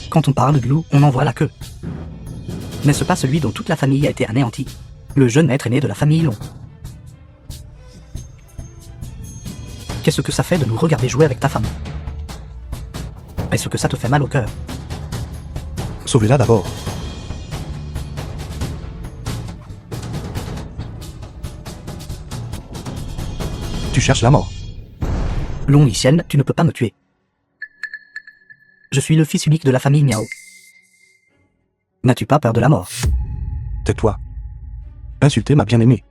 Quand on parle du loup, on en voit la queue. N'est-ce pas celui dont toute la famille a été anéantie? Le jeune maître aîné de la famille Long. Qu'est-ce que ça fait de nous regarder jouer avec ta femme? Est-ce que ça te fait mal au cœur? Sauvez-la d'abord. Tu cherches la mort. Long Yichen, tu ne peux pas me tuer. Je suis le fils unique de la famille Miao. N'as-tu pas peur de la mort? Tais-toi. Insulter ma bien-aimée.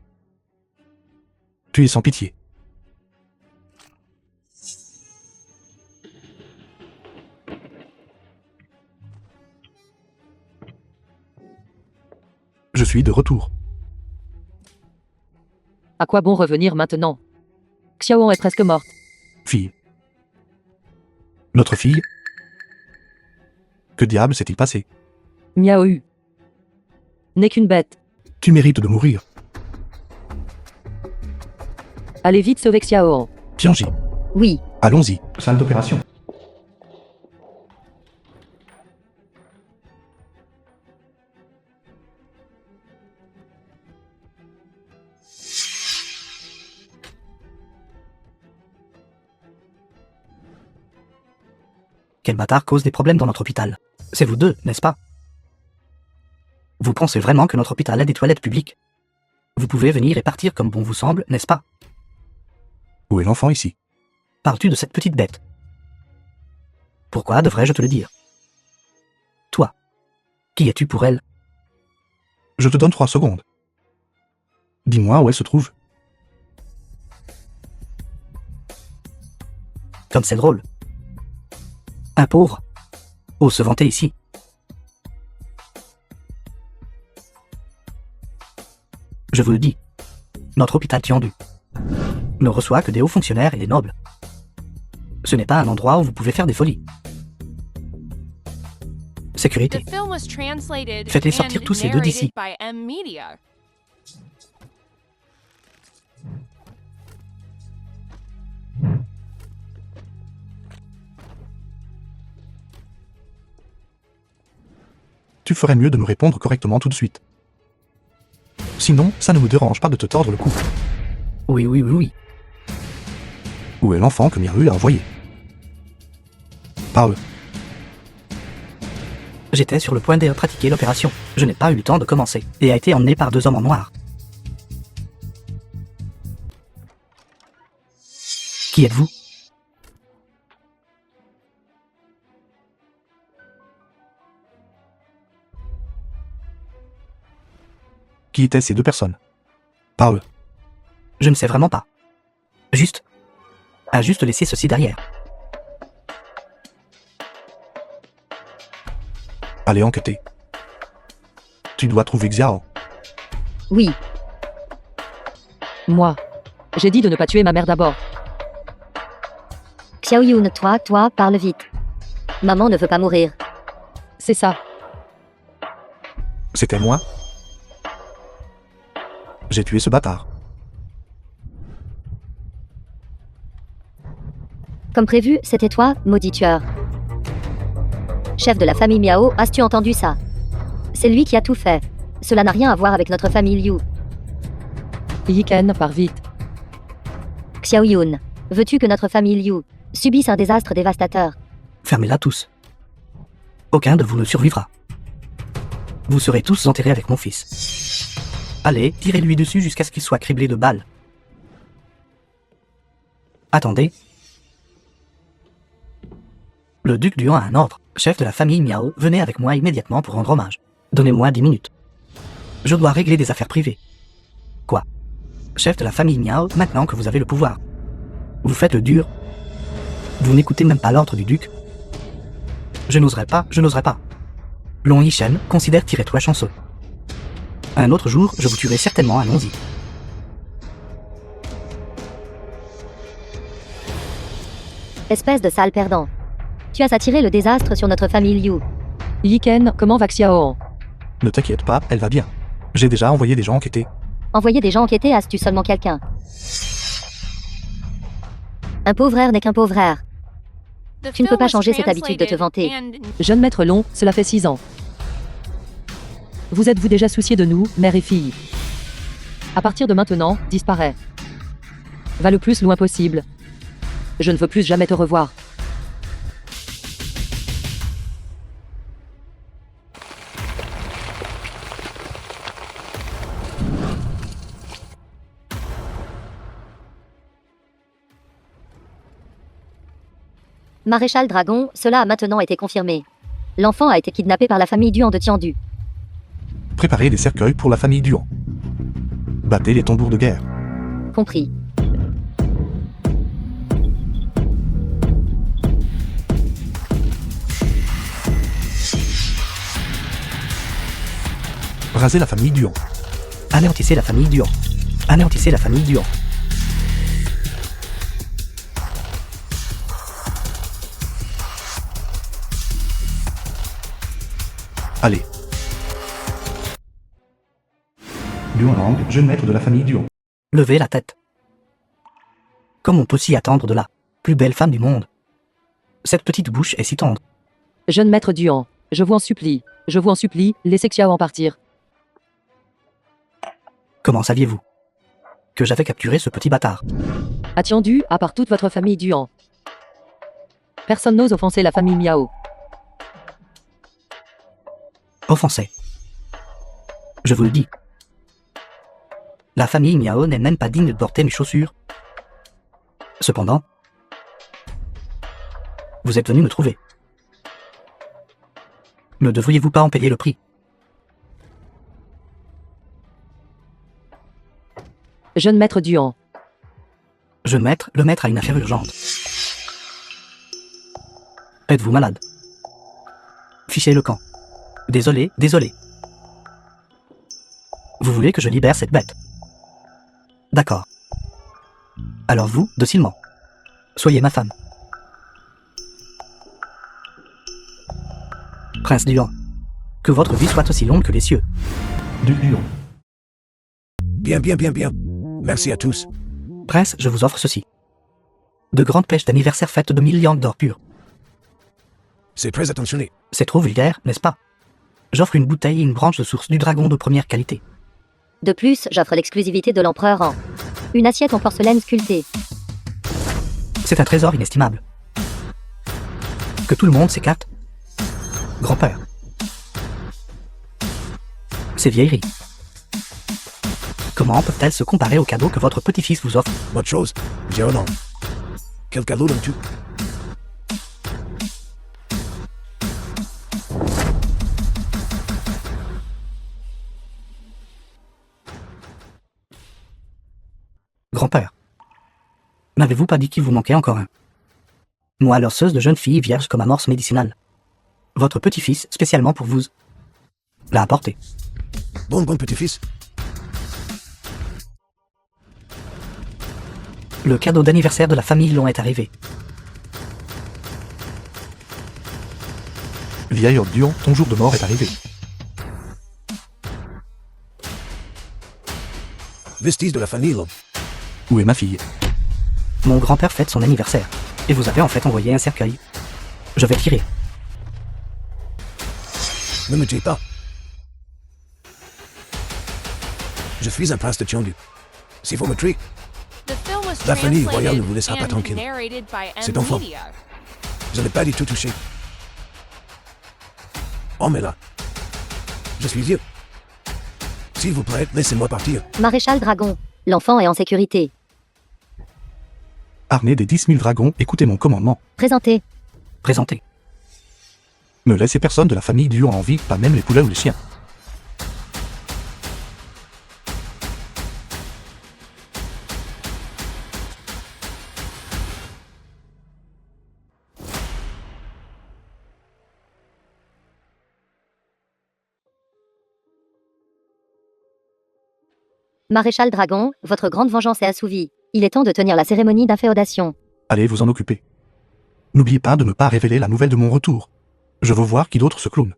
Tu es sans pitié. Je suis de retour. À quoi bon revenir maintenant? Xiaoan est presque morte. Fille. Notre fille? Que diable s'est-il passé? Miao Yu n'est qu'une bête. Tu mérites de mourir. Allez vite sauver Xiaoan. Tianji. Oui. Allons-y. Salle d'opération. Quel bâtard cause des problèmes dans notre hôpital? C'est vous deux, n'est-ce pas? Vous pensez vraiment que notre hôpital a des toilettes publiques? Vous pouvez venir et partir comme bon vous semble, n'est-ce pas? Où est l'enfant ici? Parles-tu de cette petite bête? Pourquoi devrais-je te le dire? Toi, qui es-tu pour elle? Je te donne 3 secondes. Dis-moi où elle se trouve. Comme c'est drôle. Un pauvre ose se vanter ici. Je vous le dis, notre hôpital Tiandu ne reçoit que des hauts fonctionnaires et des nobles. Ce n'est pas un endroit où vous pouvez faire des folies. Sécurité. Faites-les sortir tous ces deux d'ici. Tu ferais mieux de me répondre correctement tout de suite. Sinon, ça ne me dérange pas de te tordre le cou. Oui, oui, oui, oui. Où est l'enfant que Miao a envoyé? Parle. J'étais sur le point de pratiquer l'opération. Je n'ai pas eu le temps de commencer et a été emmené par 2 hommes en noir. Qui êtes-vous? Qui étaient ces 2 personnes? Parle. Je ne sais vraiment pas. Juste laisser ceci derrière. Allez enquêter. Tu dois trouver Xiao. Oui. Moi. J'ai dit de ne pas tuer ma mère d'abord. Xiao Yun, toi, parle vite. Maman ne veut pas mourir. C'est ça. C'était moi? J'ai tué ce bâtard. Comme prévu, c'était toi, maudit tueur. Chef de la famille Miao, as-tu entendu ça? C'est lui qui a tout fait. Cela n'a rien à voir avec notre famille Liu. Yiken, pars vite. Xiao Yun, veux-tu que notre famille Liu subisse un désastre dévastateur? Fermez-la tous. Aucun de vous ne survivra. Vous serez tous enterrés avec mon fils. Allez, tirez-lui dessus jusqu'à ce qu'il soit criblé de balles. Attendez. Le duc Duan a un ordre. Chef de la famille Miao, venez avec moi immédiatement pour rendre hommage. Donnez-moi 10 minutes. Je dois régler des affaires privées. Quoi? Chef de la famille Miao, maintenant que vous avez le pouvoir. Vous faites le dur. Vous n'écoutez même pas l'ordre du duc. Je n'oserais pas. Long Yichen, considère-toi chanceux. Un autre jour, je vous tuerai certainement, allons-y. Espèce de sale perdant. Tu as attiré le désastre sur notre famille Liu. Yiken, comment va Xiaoan? Ne t'inquiète pas, elle va bien. J'ai déjà envoyé des gens enquêter. Envoyer des gens enquêter, as-tu seulement quelqu'un? Un pauvre air n'est qu'un pauvre air. Tu ne peux pas changer cette habitude de te vanter. Jeune maître long, cela fait 6 ans. Vous êtes-vous déjà soucié de nous, mère et fille? À partir de maintenant, disparais. Va le plus loin possible. Je ne veux plus jamais te revoir. Maréchal Dragon, cela a maintenant été confirmé. L'enfant a été kidnappé par la famille Duan de Tiandu. Préparez des cercueils pour la famille Duan. Battez les tambours de guerre. Compris. Rasez la famille Duan. Anéantissez la famille Duan. Anéantissez la famille Duan. Allez. Duan Lang, jeune maître de la famille Duan. Levez la tête. Comme on peut s'y attendre de la plus belle femme du monde. Cette petite bouche est si tendre. Jeune maître Duan, je vous en supplie, laissez Xiao en partir. Comment saviez-vous que j'avais capturé ce petit bâtard? À Tiandu, à part toute votre famille Duan. Personne n'ose offenser la famille Miao. Offensé. Je vous le dis. La famille Miao n'est même pas digne de porter mes chaussures. Cependant, vous êtes venu me trouver. Ne devriez-vous pas en payer le prix? Jeune maître Duan. Le maître a une affaire urgente. Êtes-vous malade? Fichez le camp. Désolé. Vous voulez que je libère cette bête? D'accord. Alors vous, docilement. Soyez ma femme. Prince Duan. Que votre vie soit aussi longue que les cieux. Duc Duan. Bien. Merci à tous. Prince, je vous offre ceci. De grandes pêches d'anniversaire faites de 1000 yang d'or pur. C'est très attentionné. C'est trop vulgaire, n'est-ce pas? J'offre une bouteille et une branche de source du dragon de première qualité. De plus, j'offre l'exclusivité de l'empereur en une assiette en porcelaine sculptée. C'est un trésor inestimable. Que tout le monde s'écarte. Grand-père. Ces vieilleries. Comment peuvent-elles se comparer aux cadeaux que votre petit-fils vous offre? Autre chose, Géonan. Quel cadeau donnes-tu? Grand-père. N'avez-vous pas dit qu'il vous manquait encore un? Moi, l'osseuse de jeune fille vierge comme amorce médicinale. Votre petit-fils, spécialement pour vous, l'a apporté. Bon petit-fils. Le cadeau d'anniversaire de la famille Long est arrivé. Vieil homme Duan, ton jour de mort est arrivé. Vestige de la famille, l'homme. Où est ma fille? Mon grand-père fête son anniversaire. Et vous avez en fait envoyé un cercueil. Je vais tirer. Ne me tuez pas. Je suis un prince de Tiandu. S'il faut me tuer, La famille royale ne vous laissera pas tranquille. Cet enfant. je n'ai pas du tout touché. Oh mais là, je suis vieux. S'il vous plaît, laissez-moi partir. Maréchal Dragon, l'enfant est en sécurité. Armée des 10 000 dragons, écoutez mon commandement. Présentez. Présentez. Ne laissez personne de la famille Duan en vie, pas même les poulets ou les chiens. Maréchal Dragon, votre grande vengeance est assouvie. Il est temps de tenir la cérémonie d'inféodation. Allez vous en occuper. N'oubliez pas de ne pas révéler la nouvelle de mon retour. Je veux voir qui d'autre se cloune.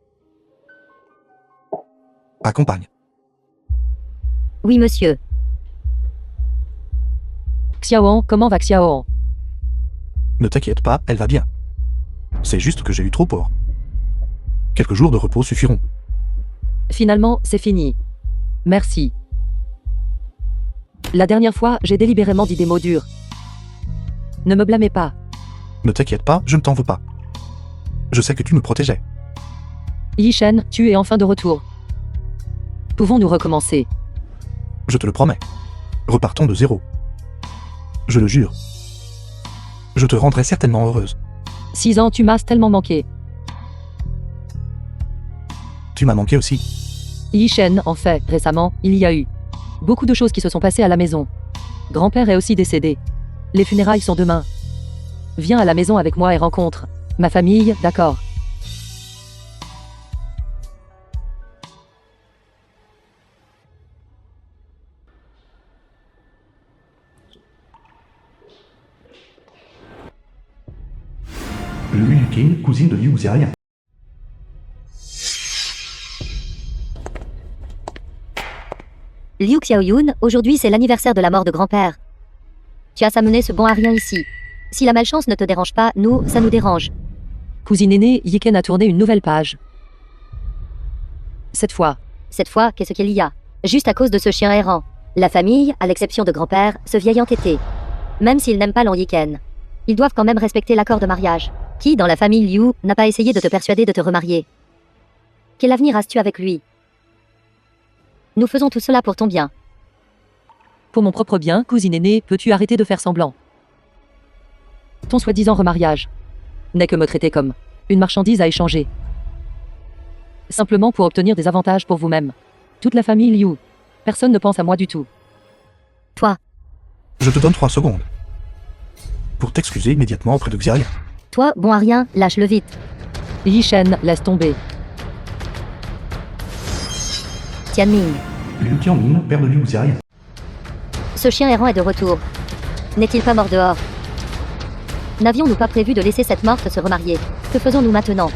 Accompagne. Oui, monsieur. Xiaoan, comment va Xiaoan? Ne t'inquiète pas, elle va bien. C'est juste que j'ai eu trop peur. Quelques jours de repos suffiront. Finalement, c'est fini. Merci. La dernière fois, j'ai délibérément dit des mots durs. Ne me blâmez pas. Ne t'inquiète pas, je ne t'en veux pas. Je sais que tu me protégeais. Yi Shen, tu es enfin de retour. Pouvons-nous recommencer? Je te le promets. Repartons de zéro. Je le jure. Je te rendrai certainement heureuse. 6 ans, tu m'as tellement manqué. Tu m'as manqué aussi. Yi Shen, en fait, récemment, il y a eu beaucoup de choses qui se sont passées à la maison. Grand-père est aussi décédé. Les funérailles sont demain. Viens à la maison avec moi et rencontre ma famille, d'accord? Liu Yuqin, cousine de Liu Xiaoyan. Liu Xiaoyun, aujourd'hui c'est l'anniversaire de la mort de grand-père. Tu as amené ce bon à rien ici. Si la malchance ne te dérange pas, nous, ça nous dérange. Cousine aînée, Yiken a tourné une nouvelle page. Cette fois, Qu'est-ce qu'il y a? Juste à cause de ce chien errant. La famille, à l'exception de grand-père, se vieille entêté. Même s'ils n'aiment pas Yiken. Ils doivent quand même respecter l'accord de mariage. Qui, dans la famille Liu, n'a pas essayé de te persuader de te remarier? Quel avenir as-tu avec lui? Nous faisons tout cela pour ton bien. pour mon propre bien, cousine aînée, peux-tu arrêter de faire semblant? Ton soi-disant remariage n'est que me traiter comme une marchandise à échanger. Simplement pour obtenir des avantages pour vous-même. Toute la famille Liu. Personne ne pense à moi du tout. Toi, Je te donne 3 secondes. Pour t'excuser immédiatement auprès de Xiaoyan. toi, bon à rien, lâche-le vite. Yi Shen, laisse tomber. Tianming, Liu Tianmin, père de Liu Xiaoyan. ce chien errant est de retour. N'est-il pas mort dehors? N'avions-nous pas prévu de laisser cette morte se remarier? Que faisons-nous maintenant?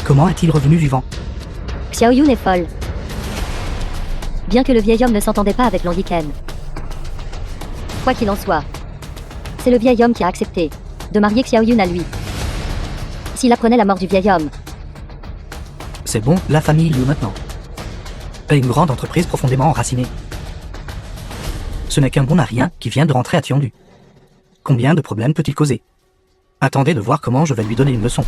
Comment est-il revenu vivant? Xiaoyun est folle. Bien que le vieil homme ne s'entendait pas avec Yiken. Quoi qu'il en soit, c'est le vieil homme qui a accepté de marier Xiaoyun à lui. S'il apprenait la mort du vieil homme, C'est bon, la famille Liu maintenant. Est une grande entreprise profondément enracinée. Ce n'est qu'un bon à rien qui vient de rentrer à Tiandu. Combien de problèmes peut-il causer? Attendez de voir comment je vais lui donner une leçon.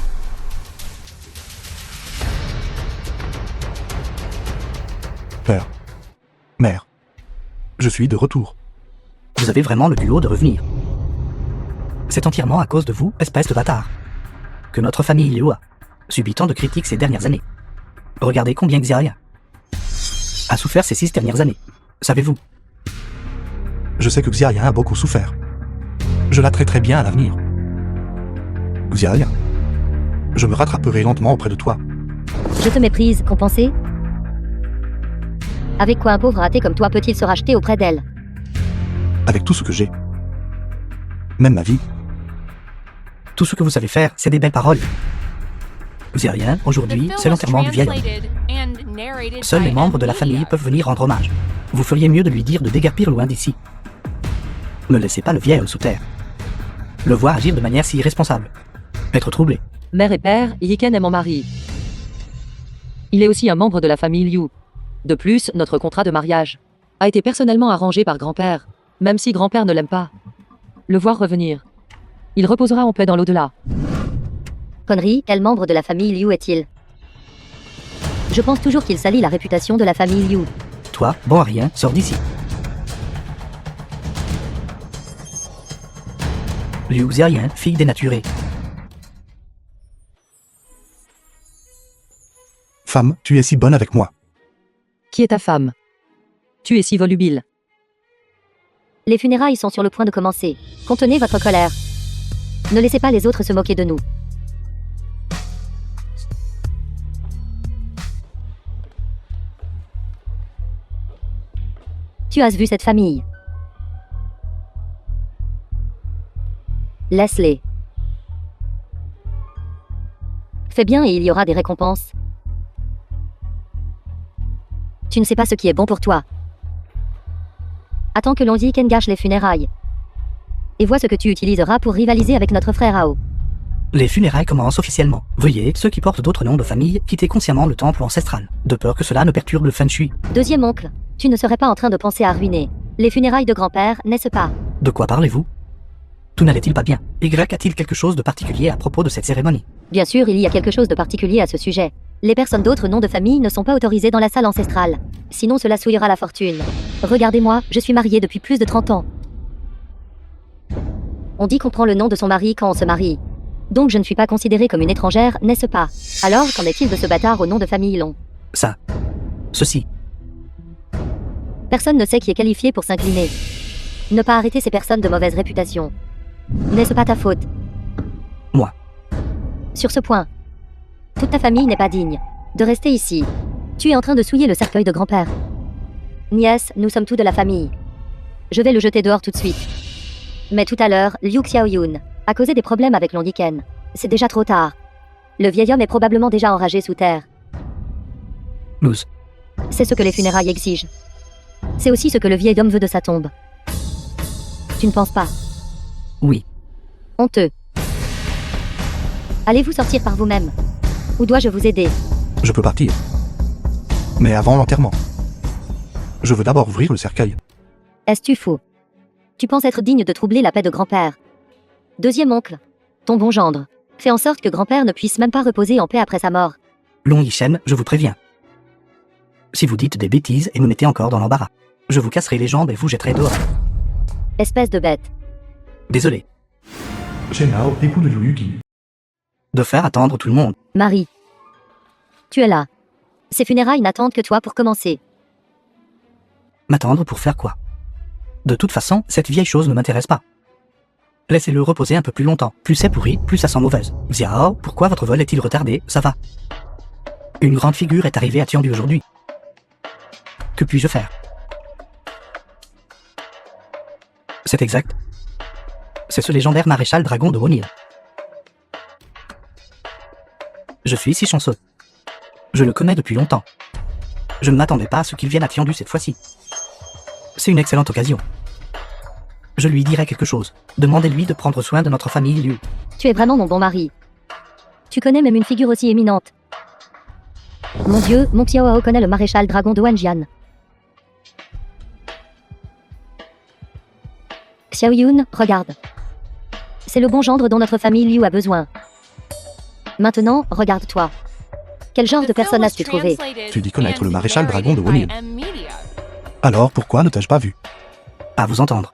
Père. Mère. Je suis de retour. Vous avez vraiment le culot de revenir. C'est entièrement à cause de vous, espèce de bâtard, que notre famille Liu a subi tant de critiques ces dernières années. Regardez combien Xiaoyan a souffert ces 6 dernières années. Savez-vous? Je sais que Xiaoyan a beaucoup souffert. Je la traiterai bien à l'avenir. Xiaoyan. Je me rattraperai lentement auprès de toi. je te méprise, compensé? Avec quoi un pauvre raté comme toi peut-il se racheter auprès d'elle? Avec tout ce que j'ai. Même ma vie. Tout ce que vous savez faire, c'est des belles paroles. Xiaoyan, aujourd'hui, c'est l'enterrement du vieil homme. Seuls les membres de la famille peuvent venir rendre hommage. Vous feriez mieux de lui dire de déguerpir loin d'ici. Ne laissez pas le vieil homme sous terre. Le voir agir de manière si irresponsable. Être troublé. Mère et père, Yiken est mon mari. Il est aussi un membre de la famille Liu. De plus, notre contrat de mariage a été personnellement arrangé par grand-père, même si grand-père ne l'aime pas. Le voir revenir. Il reposera en paix dans l'au-delà. Connerie, quel membre de la famille Liu est-il? Je pense toujours qu'il salit la réputation de la famille Liu. Toi, bon à rien, sors d'ici. Liu Xiaoyan, fille dénaturée. Femme, tu es si bonne avec moi. Qui est ta femme? Tu es si volubile. Les funérailles sont sur le point de commencer. Contenez votre colère. Ne laissez pas les autres se moquer de nous. Tu as vu cette famille? Laisse-les. Fais bien et il y aura des récompenses. Tu ne sais pas ce qui est bon pour toi. Attends que Yiken gâche les funérailles. Et vois ce que tu utiliseras pour rivaliser avec notre frère Ao. Les funérailles commencent officiellement. Veuillez, ceux qui portent d'autres noms de famille, quitter consciemment le temple ancestral, de peur que cela ne perturbe le feng shui. Deuxième oncle, tu ne serais pas en train de penser à ruiner les funérailles de grand-père, n'est-ce pas? De quoi parlez-vous? Tout n'allait-il pas bien? Y a-t-il quelque chose de particulier à propos de cette cérémonie? Bien sûr, il y a quelque chose de particulier à ce sujet. Les personnes d'autres noms de famille ne sont pas autorisées dans la salle ancestrale. Sinon cela souillera la fortune. Regardez-moi, je suis mariée depuis plus de 30 ans. On dit qu'on prend le nom de son mari quand on se marie. Donc je ne suis pas considérée comme une étrangère, n'est-ce pas? Alors, qu'en est-il de ce bâtard au nom de famille long? Ça. Ceci. Personne ne sait qui est qualifié pour s'incliner. Ne pas arrêter ces personnes de mauvaise réputation. N'est-ce pas ta faute? Moi. Sur ce point, toute ta famille n'est pas digne de rester ici. Tu es en train de souiller le cercueil de grand-père. Nièce, nous sommes tous de la famille. Je vais le jeter dehors tout de suite. Mais tout à l'heure, Liu Xiaoyun a causé des problèmes avec Long Yiken. C'est déjà trop tard. Le vieil homme est probablement déjà enragé sous terre. Nous. C'est ce que les funérailles exigent. C'est aussi ce que le vieil homme veut de sa tombe. Tu ne penses pas? Oui. Honteux. Allez-vous sortir par vous-même? Ou dois-je vous aider? Je peux partir. Mais avant l'enterrement. Je veux d'abord ouvrir le cercueil. Est-ce-tu fou? Tu penses être digne de troubler la paix de grand-père? Deuxième oncle, ton bon gendre, fais en sorte que grand-père ne puisse même pas reposer en paix après sa mort. Long Yichen, je vous préviens. Si vous dites des bêtises et me mettez encore dans l'embarras, je vous casserai les jambes et vous jetterai dehors. Espèce de bête. Désolé. Shen Hao, époux de Liu Yuqi. De faire attendre tout le monde. Marie. Tu es là. Ces funérailles n'attendent que toi pour commencer. M'attendre pour faire quoi? De toute façon, cette vieille chose ne m'intéresse pas. Laissez-le reposer un peu plus longtemps. Plus c'est pourri, plus ça sent mauvaise. Xiao, pourquoi votre vol est-il retardé? Ça va. Une grande figure est arrivée à Tiandu aujourd'hui. Que puis-je faire? C'est exact. C'est ce légendaire maréchal dragon de Wonil. Je suis si chanceux. Je le connais depuis longtemps. Je ne m'attendais pas à ce qu'il vienne à Tiandu cette fois-ci. C'est une excellente occasion. Je lui dirai quelque chose. Demandez-lui de prendre soin de notre famille Liu. Tu es vraiment mon bon mari. Tu connais même une figure aussi éminente. Mon Dieu, mon Xiaohao connaît le maréchal dragon de Wanjian. Xiaoyun, regarde. C'est le bon gendre dont notre famille Liu a besoin. Maintenant, regarde-toi. Quel genre de personne as-tu trouvé? Tu dis connaître le maréchal dragon de Wonil. Alors pourquoi ne t'ai-je pas vu? À vous entendre.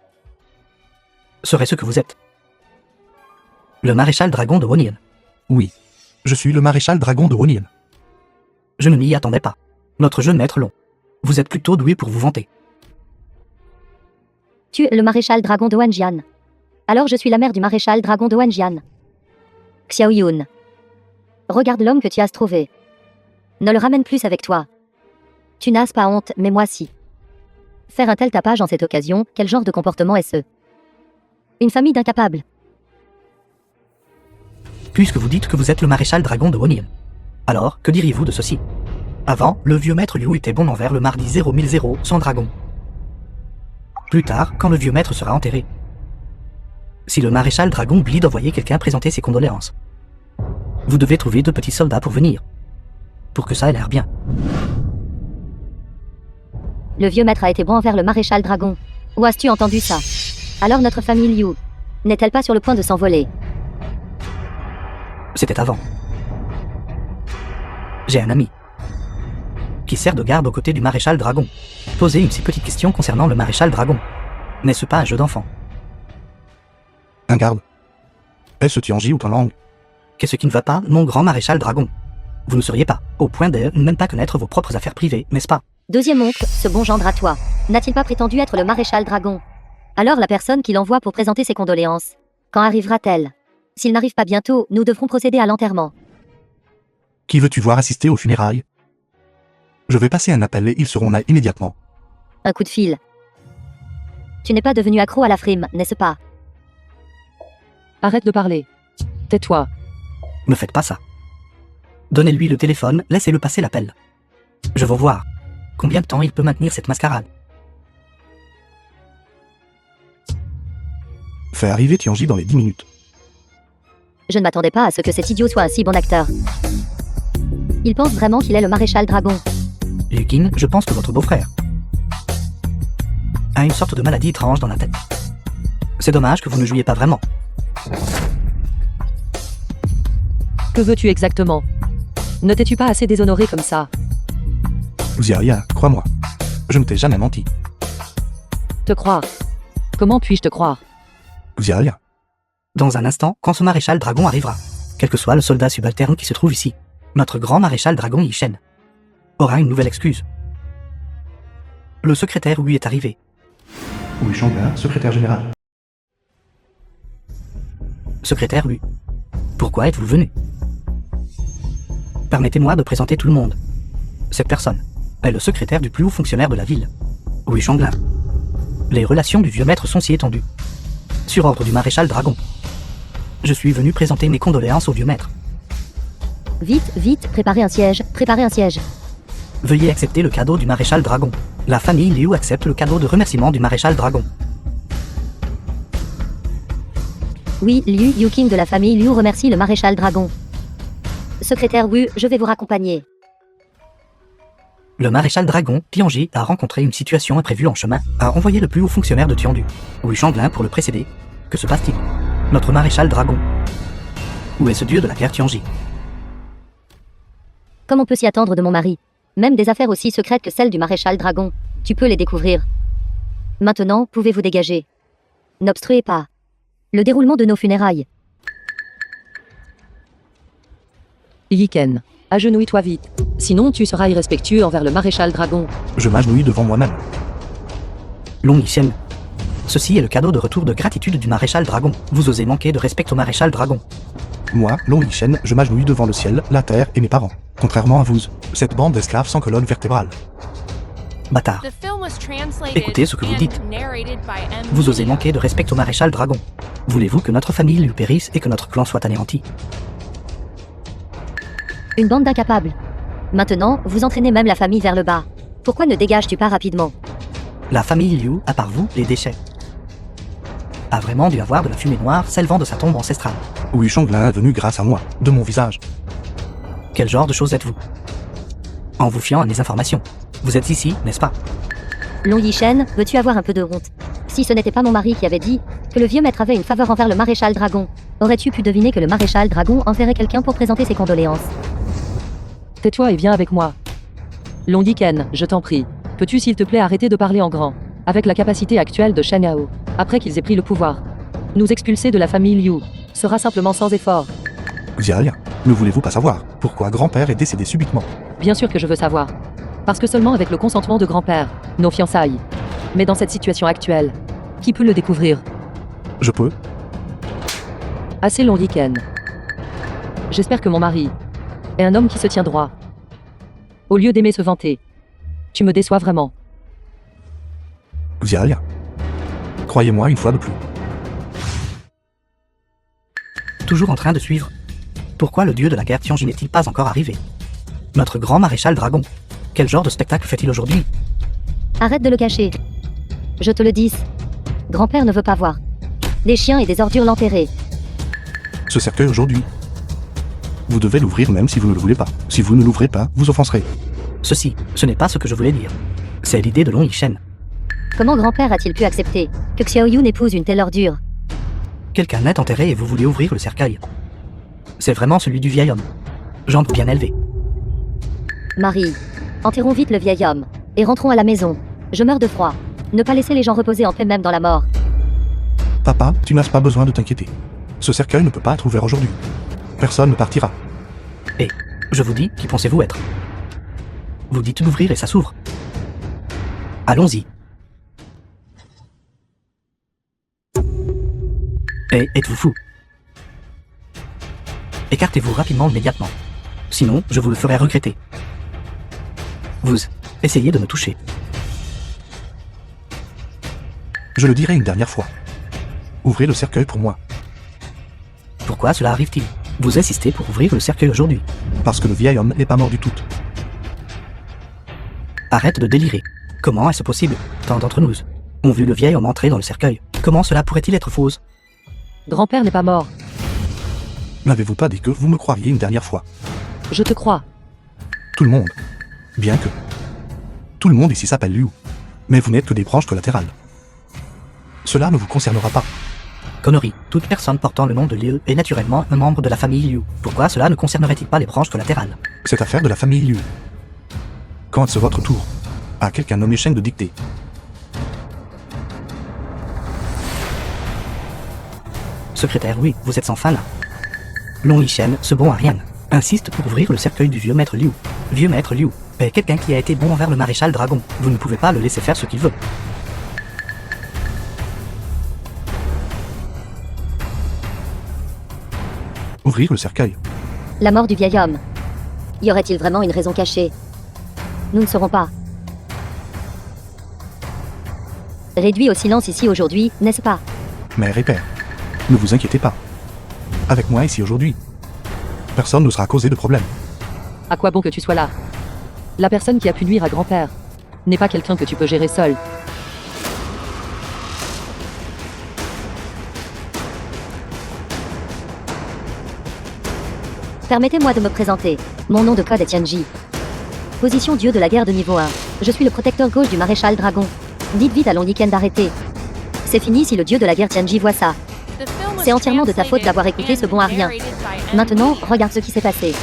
Serait ce que vous êtes. Le maréchal dragon de Wonil. Oui. Je suis le maréchal dragon de Wonil. Je ne m'y attendais pas. Notre jeune maître long. Vous êtes plutôt doué pour vous vanter. Tu es le maréchal dragon de Wanjian. Alors je suis la mère du maréchal dragon de Wanjian. Xiaoyun. Regarde l'homme que tu as trouvé. Ne le ramène plus avec toi. Tu n'as pas honte, mais moi si. Faire un tel tapage en cette occasion, quel genre de comportement est-ce? Une famille d'incapables. Puisque vous dites que vous êtes le maréchal dragon de Wonil. Alors, que diriez-vous de ceci? Avant, le vieux maître Liu était bon envers le mardi 0000 sans dragon. Plus tard, quand le vieux maître sera enterré. Si le maréchal dragon oublie d'envoyer quelqu'un présenter ses condoléances, vous devez trouver 2 petits soldats pour venir. Pour que ça ait l'air bien. Le vieux maître a été bon envers le maréchal dragon. Où as-tu entendu ça? Alors notre famille Liu n'est-elle pas sur le point de s'envoler? C'était avant. J'ai un ami qui sert de garde aux côtés du maréchal dragon. Posez une si petite question concernant le maréchal dragon. N'est-ce pas un jeu d'enfant? Un garde. Est-ce Tianji ou Tanlang? Qu'est-ce qui ne va pas, mon grand maréchal dragon? Vous ne seriez pas au point de ne même pas connaître vos propres affaires privées, n'est-ce pas? Deuxième oncle, ce bon gendre à toi, n'a-t-il pas prétendu être le maréchal dragon? Alors la personne qu'il envoie pour présenter ses condoléances, quand arrivera-t-elle? S'il n'arrive pas bientôt, nous devrons procéder à l'enterrement. Qui veux-tu voir assister aux funérailles? Je vais passer un appel et ils seront là immédiatement. Un coup de fil. Tu n'es pas devenu accro à la frime, n'est-ce pas? Arrête de parler. Tais-toi. Ne faites pas ça. Donnez-lui le téléphone, laissez-le passer l'appel. Je veux voir combien de temps il peut maintenir cette mascarade. Fais arriver Tianji dans les 10 minutes. Je ne m'attendais pas à ce que cet idiot soit un si bon acteur. Il pense vraiment qu'il est le maréchal dragon. Yukin, je pense que votre beau-frère a une sorte de maladie étrange dans la tête. C'est dommage que vous ne jouiez pas vraiment. Que veux-tu exactement? Ne t'es-tu pas assez déshonoré comme ça? Xiaoya, crois-moi. Je ne t'ai jamais menti. Te croire? Comment puis-je te croire? Xiaoya. Dans un instant, quand ce maréchal dragon arrivera, quel que soit le soldat subalterne qui se trouve ici, notre grand maréchal dragon Yi Shen aura une nouvelle excuse. Le secrétaire Wu est arrivé. Oui, Shanghai, secrétaire général. Secrétaire Wu, pourquoi êtes-vous venu? Permettez-moi de présenter tout le monde. Cette personne est le secrétaire du plus haut fonctionnaire de la ville, Wu Shanglin. Les relations du vieux maître sont si étendues. Sur ordre du maréchal dragon, je suis venu présenter mes condoléances au vieux maître. Vite, vite, préparez un siège, préparez un siège. Veuillez accepter le cadeau du maréchal dragon. La famille Liu accepte le cadeau de remerciement du maréchal dragon. Oui, Liu Yuking de la famille Liu remercie le maréchal dragon. Secrétaire Wu, je vais vous raccompagner. Le maréchal dragon, Tianji, a rencontré une situation imprévue en chemin, a envoyé le plus haut fonctionnaire de Tiandu, Wu Shanglin, pour le précéder. Que se passe-t-il? Notre maréchal dragon. Où est ce dieu de la guerre Tianji? Comme on peut s'y attendre de mon mari? Même des affaires aussi secrètes que celles du maréchal dragon, tu peux les découvrir. Maintenant, pouvez-vous dégager? N'obstruez pas le déroulement de nos funérailles. Yiken, agenouille-toi vite. Sinon tu seras irrespectueux envers le maréchal dragon. Je m'agenouille devant moi-même. Long Yi Shen. Ceci est le cadeau de retour de gratitude du maréchal dragon. Vous osez manquer de respect au maréchal dragon. Moi, Long Yi Shen, je m'agenouille devant le ciel, la terre et mes parents. Contrairement à vous, cette bande d'esclaves sans colonne vertébrale. Bâtard. The film was translated Écoutez ce que vous and dites. narrated by M. Vous osez manquer de respect au maréchal dragon. Voulez-vous que notre famille lui périsse et que notre clan soit anéanti? Une bande d'incapables. Maintenant, vous entraînez même la famille vers le bas. Pourquoi ne dégages-tu pas rapidement? La famille Liu, à part vous, les déchets, a vraiment dû avoir de la fumée noire s'élevant de sa tombe ancestrale. Oui, Shanglin est venu grâce à moi, de mon visage. Quel genre de choses êtes-vous? En vous fiant à mes informations. Vous êtes ici, n'est-ce pas? Long Yi Shen, veux-tu avoir un peu de honte? Si ce n'était pas mon mari qui avait dit que le vieux maître avait une faveur envers le maréchal dragon, aurais-tu pu deviner que le maréchal dragon enverrait quelqu'un pour présenter ses condoléances? Tais-toi et viens avec moi. Long Yiken, je t'en prie. Peux-tu s'il te plaît arrêter de parler en grand? Avec la capacité actuelle de Shen Yao, après qu'ils aient pris le pouvoir, nous expulser de la famille Liu sera simplement sans effort. Xiaoya, ne voulez-vous pas savoir pourquoi grand-père est décédé subitement? Bien sûr que je veux savoir. Parce que seulement avec le consentement de grand-père, nos fiançailles. Mais dans cette situation actuelle, qui peut le découvrir? Je peux. Assez Long Yiken. J'espère que mon mari est un homme qui se tient droit. Au lieu d'aimer se vanter, tu me déçois vraiment. Xiaoya. Croyez-moi une fois de plus. Toujours en train de suivre. Pourquoi le dieu de la guerre Tianji n'est-il pas encore arrivé? Notre grand maréchal dragon. Quel genre de spectacle fait-il aujourd'hui? Arrête de le cacher. Je te le dis. Grand-père ne veut pas voir des chiens et des ordures l'enterrer. Ce cercueil aujourd'hui. Vous devez l'ouvrir même si vous ne le voulez pas. Si vous ne l'ouvrez pas, vous offenserez. Ceci, ce n'est pas ce que je voulais dire. C'est l'idée de Long Yi Shen. Comment grand-père a-t-il pu accepter que Xiaoyun épouse une telle ordure? Quelqu'un est enterré et vous voulez ouvrir le cercueil. C'est vraiment celui du vieil homme. Jambes bien élevées. Marie, enterrons vite le vieil homme et rentrons à la maison. Je meurs de froid. Ne pas laisser les gens reposer en paix même dans la mort. Papa, tu n'as pas besoin de t'inquiéter. Ce cercueil ne peut pas être ouvert aujourd'hui. Personne ne partira. Et, je vous dis, qui pensez-vous être? Vous dites d'ouvrir et ça s'ouvre. Allons-y. Et êtes-vous fou? Écartez-vous rapidement immédiatement. Sinon, je vous le ferai regretter. Vous, essayez de me toucher. Je le dirai une dernière fois. Ouvrez le cercueil pour moi. Pourquoi cela arrive-t-il? Vous insistez pour ouvrir le cercueil aujourd'hui. Parce que le vieil homme n'est pas mort du tout. Arrête de délirer. Comment est-ce possible? Tant d'entre nous ont vu le vieil homme entrer dans le cercueil. Comment cela pourrait-il être faux? Grand-père n'est pas mort. N'avez-vous pas dit que vous me croiriez une dernière fois? Je te crois. Tout le monde. Bien que. Tout le monde ici s'appelle Liu. Mais vous n'êtes que des branches collatérales. Cela ne vous concernera pas. Connerie. Toute personne portant le nom de Liu est naturellement un membre de la famille Liu. Pourquoi cela ne concernerait-il pas les branches collatérales? C'est affaire de la famille Liu. Quand c'est votre tour, à quelqu'un nommé Sheng de dicter. Secrétaire, oui, vous êtes sans fin là. Long Yichen, ce bon à rien, insiste pour ouvrir le cercueil du vieux maître Liu. Vieux maître Liu est quelqu'un qui a été bon envers le maréchal Dragon. Vous ne pouvez pas le laisser faire ce qu'il veut. Ouvrir le cercueil. La mort du vieil homme. Y aurait-il vraiment une raison cachée? Nous ne saurons pas. Réduit au silence ici aujourd'hui, n'est-ce pas? Mère et père, ne vous inquiétez pas. Avec moi ici aujourd'hui, personne ne sera causé de problème. À quoi bon que tu sois là? La personne qui a pu nuire à grand-père n'est pas quelqu'un que tu peux gérer seul. Permettez-moi de me présenter. Mon nom de code est Tianji. Position dieu de la guerre de niveau 1. Je suis le protecteur gauche du maréchal Dragon. Dites vite à Long Yiken d'arrêter. C'est fini si le dieu de la guerre Tianji voit ça. C'est entièrement de ta faute d'avoir écouté ce bon à rien. Maintenant, regarde ce qui s'est passé.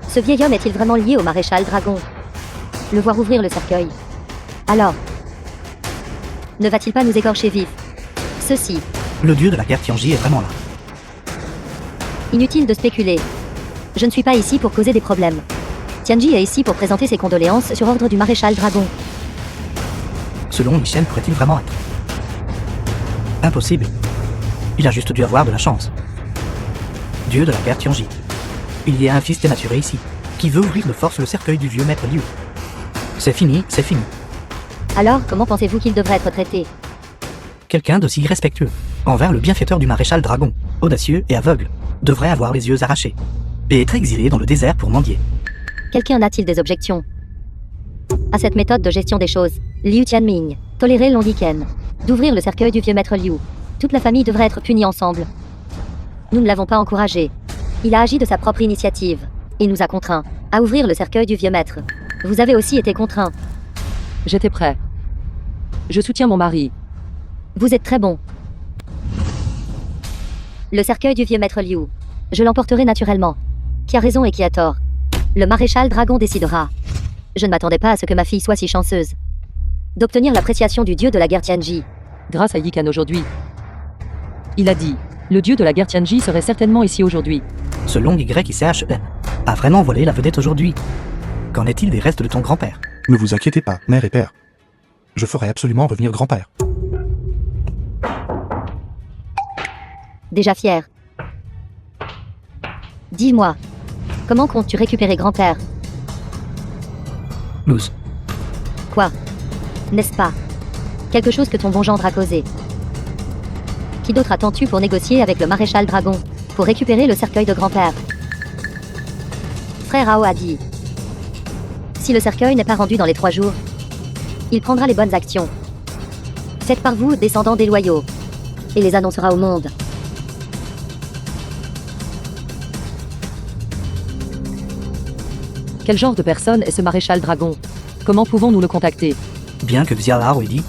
Ce vieil homme est-il vraiment lié au maréchal Dragon? Le voir ouvrir le cercueil. Alors, ne va-t-il pas nous égorger vifs? Ceci. Le dieu de la guerre Tianji est vraiment là. Inutile de spéculer. Je ne suis pas ici pour causer des problèmes. Tianji est ici pour présenter ses condoléances sur ordre du maréchal Dragon. Ce Long Yichen pourrait-il vraiment être? Impossible. Il a juste dû avoir de la chance. Dieu de la guerre Tianji. Il y a un fils dénaturé ici, qui veut ouvrir de force le cercueil du vieux maître Liu. C'est fini, c'est fini. Alors, comment pensez-vous qu'il devrait être traité? Quelqu'un d'aussi irrespectueux envers le bienfaiteur du maréchal Dragon, audacieux et aveugle, devrait avoir les yeux arrachés et être exilé dans le désert pour mendier. Quelqu'un a-t-il des objections à cette méthode de gestion des choses? Liu Tianming, tolérer Long Yiken, d'ouvrir le cercueil du vieux maître Liu. Toute la famille devrait être punie ensemble. Nous ne l'avons pas encouragé. Il a agi de sa propre initiative. Il nous a contraints à ouvrir le cercueil du vieux maître. Vous avez aussi été contraints. J'étais prêt. Je soutiens mon mari. Vous êtes très bon. Le cercueil du vieux maître Liu. Je l'emporterai naturellement. Qui a raison et qui a tort? Le maréchal Dragon décidera. Je ne m'attendais pas à ce que ma fille soit si chanceuse d'obtenir l'appréciation du dieu de la guerre Tianji. Grâce à Yikan aujourd'hui. Il a dit, le dieu de la guerre Tianji serait certainement ici aujourd'hui. Ce Long YICHN a vraiment volé la vedette aujourd'hui. Qu'en est-il des restes de ton grand-père? Ne vous inquiétez pas, mère et père. Je ferai absolument revenir grand-père. Déjà fier. Dis-moi, comment comptes-tu récupérer grand-père? Loose. Quoi? N'est-ce pas quelque chose que ton bon gendre a causé? Qui d'autre attends-tu pour négocier avec le maréchal Dragon, pour récupérer le cercueil de grand-père? Frère Ao a dit, si le cercueil n'est pas rendu dans les 3 jours, il prendra les bonnes actions. Faites par vous, descendants des loyaux, et les annoncera au monde. Quel genre de personne est ce maréchal Dragon? Comment pouvons-nous le contacter? Bien que Xiao ait dit.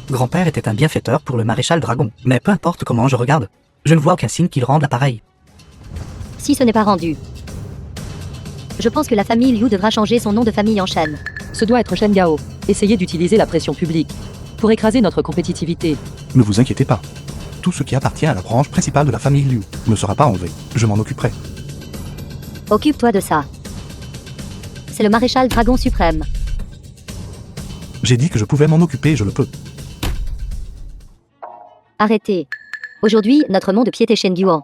Grand-père était un bienfaiteur pour le maréchal Dragon, mais peu importe comment je regarde, je ne vois aucun signe qu'il rende l'appareil. Si ce n'est pas rendu, je pense que la famille Liu devra changer son nom de famille en Shen. Ce doit être Shen Gao. Essayez d'utiliser la pression publique pour écraser notre compétitivité. Ne vous inquiétez pas. Tout ce qui appartient à la branche principale de la famille Liu ne sera pas enlevé. Je m'en occuperai. Occupe-toi de ça. C'est le maréchal Dragon suprême. J'ai dit que je pouvais m'en occuper et je le peux. Arrêtez. Aujourd'hui, notre monde pied est Shen Guan.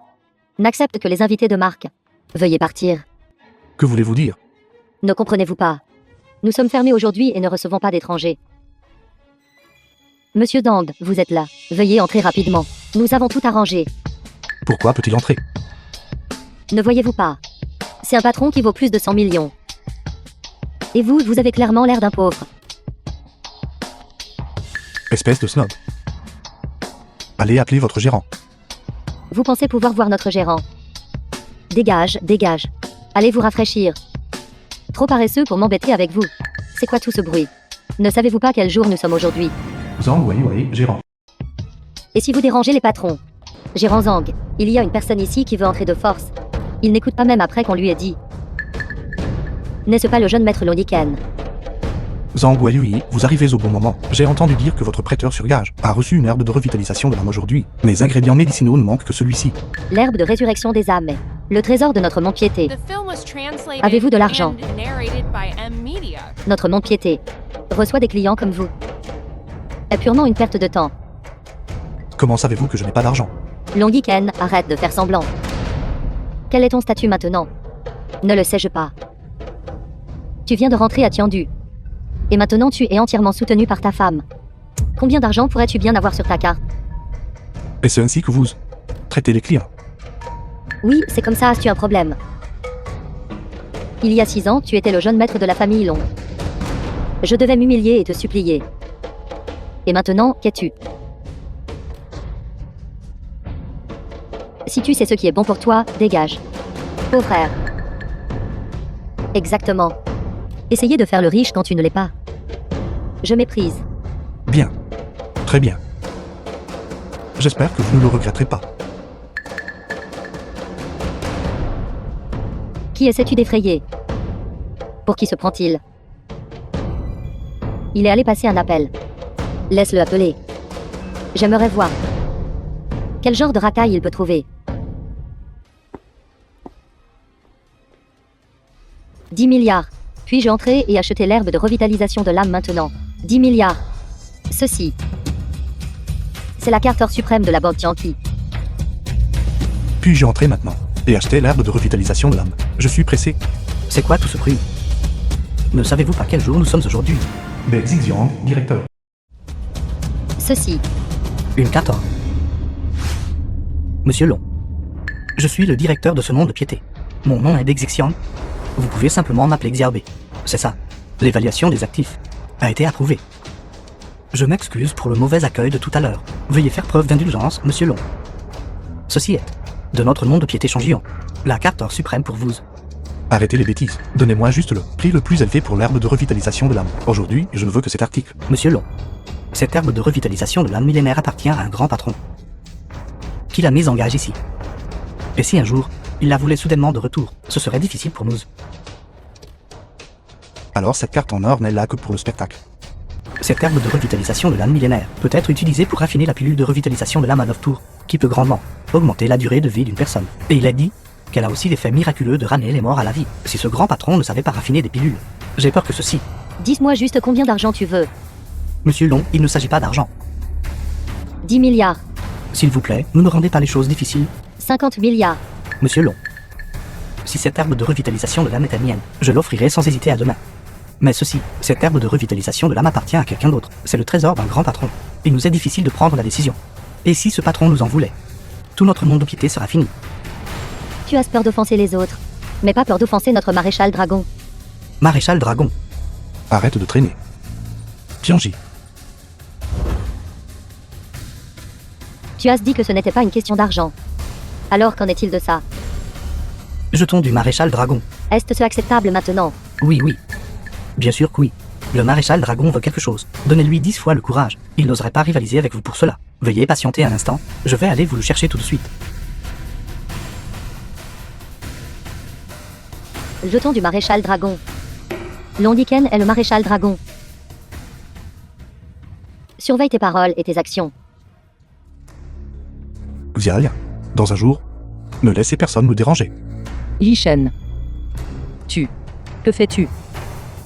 N'accepte que les invités de marque. Veuillez partir. Que voulez-vous dire? Ne comprenez-vous pas? Nous sommes fermés aujourd'hui et ne recevons pas d'étrangers. Monsieur Dang, vous êtes là. Veuillez entrer rapidement. Nous avons tout arrangé. Pourquoi peut-il entrer? Ne voyez-vous pas? C'est un patron qui vaut plus de 100 millions. Et vous avez clairement l'air d'un pauvre. Espèce de snob. Allez appeler votre gérant. Vous pensez pouvoir voir notre gérant? Dégage, dégage. Allez vous rafraîchir. Trop paresseux pour m'embêter avec vous. C'est quoi tout ce bruit? Ne savez-vous pas quel jour nous sommes aujourd'hui? Zhang Wei, gérant. Et si vous dérangez les patrons? Gérant Zhang, il y a une personne ici qui veut entrer de force. Il n'écoute pas même après qu'on lui ait dit. N'est-ce pas le jeune maître Londiken? Zhang Wei, vous arrivez au bon moment. J'ai entendu dire que votre prêteur sur gage a reçu une herbe de revitalisation de l'âme aujourd'hui. Les ingrédients médicinaux ne manquent que celui-ci. L'herbe de résurrection des âmes. Le trésor de notre mont-piété. The film was translated Avez-vous de l'argent? and narrated by M Media. Notre mont-piété reçoit des clients comme vous. Est purement une perte de temps. Comment savez-vous que je n'ai pas d'argent? Longiken, arrête de faire semblant. Quel est ton statut maintenant? Ne le sais-je pas. Tu viens de rentrer à Tiandu. Et maintenant tu es entièrement soutenu par ta femme. Combien d'argent pourrais-tu bien avoir sur ta carte? Et c'est ainsi que vous traitez les clients. Oui, c'est comme ça, as-tu un problème? Il y a 6 ans, tu étais le jeune maître de la famille Long. Je devais m'humilier et te supplier. Et maintenant, qu'es-tu? Si tu sais ce qui est bon pour toi, dégage. Pauvre frère. Exactement. Essayez de faire le riche quand tu ne l'es pas. Je méprise. Bien. Très bien. J'espère que vous ne le regretterez pas. Qui essaies-tu d'effrayer? Pour qui se prend-il? Il est allé passer un appel. Laisse-le appeler. J'aimerais voir. Quel genre de racaille il peut trouver? 10 milliards. Puis-je entrer et acheter l'herbe de revitalisation de l'âme maintenant? 10 milliards. Ceci. C'est la carte or suprême de la Bob Yankee. Puis-je entrer maintenant et acheter l'herbe de revitalisation de l'âme? Je suis pressé. C'est quoi tout ce bruit? Ne savez-vous pas quel jour nous sommes aujourd'hui? Zixiang, directeur. Ceci. Une carte or. Monsieur Long. Je suis le directeur de ce nom de piété. Mon nom est Dexixiang. Vous pouvez simplement m'appeler Xiaobei. C'est ça. L'évaluation des actifs a été approuvée. Je m'excuse pour le mauvais accueil de tout à l'heure. Veuillez faire preuve d'indulgence, monsieur Long. Ceci est, de notre nom de piété Changion, la carte or suprême pour vous. Arrêtez les bêtises. Donnez-moi juste le prix le plus élevé pour l'herbe de revitalisation de l'âme. Aujourd'hui, je ne veux que cet article. Monsieur Long, cette herbe de revitalisation de l'âme millénaire appartient à un grand patron qui l'a mise en gage ici. Et si un jour, il la voulait soudainement de retour, ce serait difficile pour nous. Alors cette carte en or n'est là que pour le spectacle. Cette herbe de revitalisation de l'âme millénaire peut être utilisée pour raffiner la pilule de revitalisation de l'âme à 9 tours, qui peut grandement augmenter la durée de vie d'une personne. Et il a dit qu'elle a aussi l'effet miraculeux de ramener les morts à la vie. Si ce grand patron ne savait pas raffiner des pilules, j'ai peur que ceci. Dis-moi juste combien d'argent tu veux. Monsieur Long, il ne s'agit pas d'argent. 10 milliards. S'il vous plaît, ne me rendez pas les choses difficiles. 50 milliards. Monsieur Long, si cette herbe de revitalisation de l'âme était mienne, je l'offrirai sans hésiter à demain. Mais ceci, cette herbe de revitalisation de l'âme appartient à quelqu'un d'autre. C'est le trésor d'un grand patron. Il nous est difficile de prendre la décision. Et si ce patron nous en voulait, tout notre monde de piété sera fini. Tu as peur d'offenser les autres, mais pas peur d'offenser notre maréchal dragon. Maréchal Dragon, Arrête de traîner. Tianji. Tu as dit que ce n'était pas une question d'argent. Alors qu'en est-il de ça? jetons du maréchal Dragon. Est-ce acceptable maintenant? Oui, oui. Bien sûr que oui. Le maréchal Dragon veut quelque chose. Donnez-lui 10 fois le courage. Il n'oserait pas rivaliser avec vous pour cela. Veuillez patienter un instant. Je vais aller vous le chercher tout de suite. Jeton du maréchal Dragon. Londiken est le maréchal Dragon. Surveille tes paroles et tes actions. Xiaoyan, dans un jour, ne laissez personne me déranger. Yi Shen. Que fais-tu?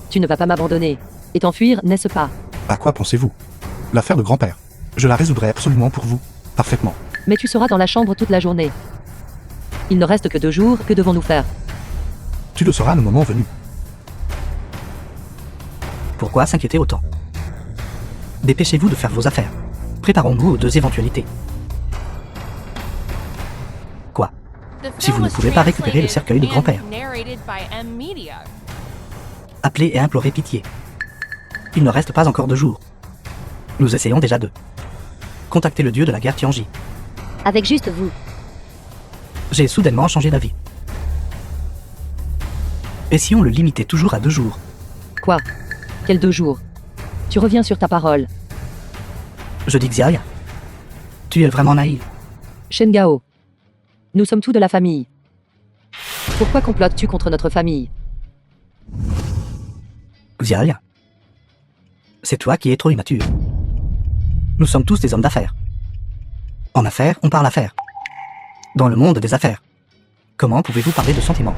Tu ne vas pas m'abandonner et t'enfuir, n'est-ce pas? À quoi pensez-vous? L'affaire de grand-père. Je la résoudrai absolument pour vous. Parfaitement. Mais tu seras dans la chambre toute la journée. Il ne reste que 2 jours, que devons-nous faire? Tu le sauras le moment venu. Pourquoi s'inquiéter autant? Dépêchez-vous de faire vos affaires. Préparons-nous aux 2 éventualités. Quoi? Si vous ne pouvez pas récupérer le cercueil de grand-père, appelez et implorez pitié. Il ne reste pas encore 2 jours. Nous essayons déjà de contacter le dieu de la guerre Tianji. Avec juste vous. J'ai soudainement changé d'avis. Et si on le limitait toujours à 2 jours? Quoi? Quels 2 jours? Tu reviens sur ta parole. Je dis Xiaoyan. Tu es vraiment naïf. Shen Gao. Nous sommes tous de la famille. Pourquoi complotes-tu contre notre famille? Xiaoyan. C'est toi qui es trop immature. Nous sommes tous des hommes d'affaires. En affaires, on parle affaires. Dans le monde des affaires, comment pouvez-vous parler de sentiments?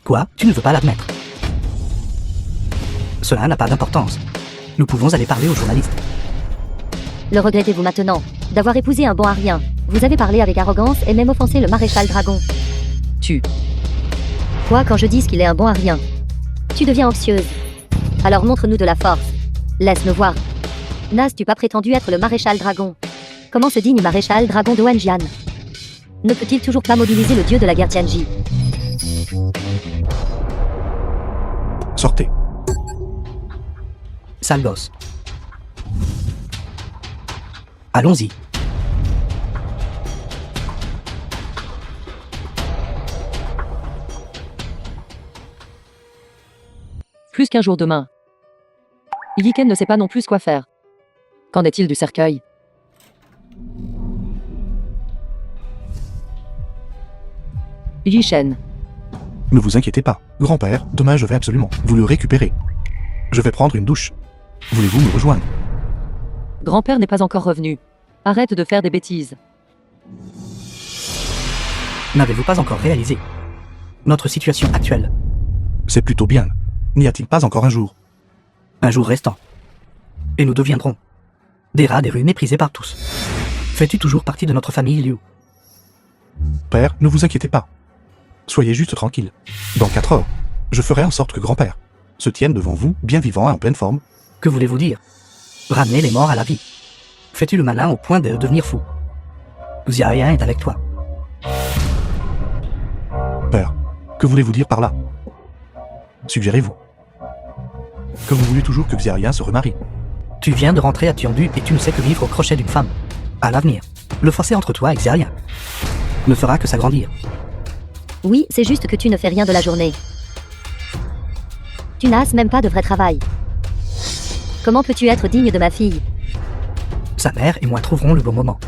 Quoi? Tu ne veux pas l'admettre? Cela n'a pas d'importance. Nous pouvons aller parler aux journalistes. Le regrettez-vous maintenant d'avoir épousé un bon à rien? Vous avez parlé avec arrogance et même offensé le maréchal Dragon. Tu. Quoi quand je dis qu'il est un bon à rien? Tu deviens anxieuse. Alors montre-nous de la force. Laisse-nous voir. N'as-tu pas prétendu être le maréchal Dragon? Comment ce digne maréchal Dragon de Wanjian ne peut-il toujours pas mobiliser le dieu de la guerre Tianji? Sortez. Sale gosse. Allons-y. Plus qu'un jour demain. Yiken ne sait pas non plus quoi faire. Qu'en est-il du cercueil? Yi Shen. Ne vous inquiétez pas. Grand-père, demain je vais absolument vous le récupérer. Je vais prendre une douche. Voulez-vous me rejoindre? Grand-père n'est pas encore revenu. Arrête de faire des bêtises. N'avez-vous pas encore réalisé notre situation actuelle? C'est plutôt bien. N'y a-t-il pas encore un jour? Un jour restant. Et nous deviendrons des rats des rues méprisés par tous. Fais-tu toujours partie de notre famille, Liu? Père, ne vous inquiétez pas. Soyez juste tranquille. Dans 4 heures, je ferai en sorte que grand-père se tienne devant vous, bien vivant et en pleine forme. Que voulez-vous dire? Ramener les morts à la vie. Fais-tu le malin au point de devenir fou? Xiaoyan est avec toi. Père, que voulez-vous dire par là? Suggérez-vous que vous voulez toujours que Xiaoyan se remarie? Tu viens de rentrer à Tiandu et tu ne sais que vivre au crochet d'une femme. À l'avenir, le fossé entre toi et Xiaoyan ne fera que s'agrandir. Oui, c'est juste que tu ne fais rien de la journée. Tu n'as même pas de vrai travail. Comment peux-tu être digne de ma fille? Sa mère et moi trouverons le bon moment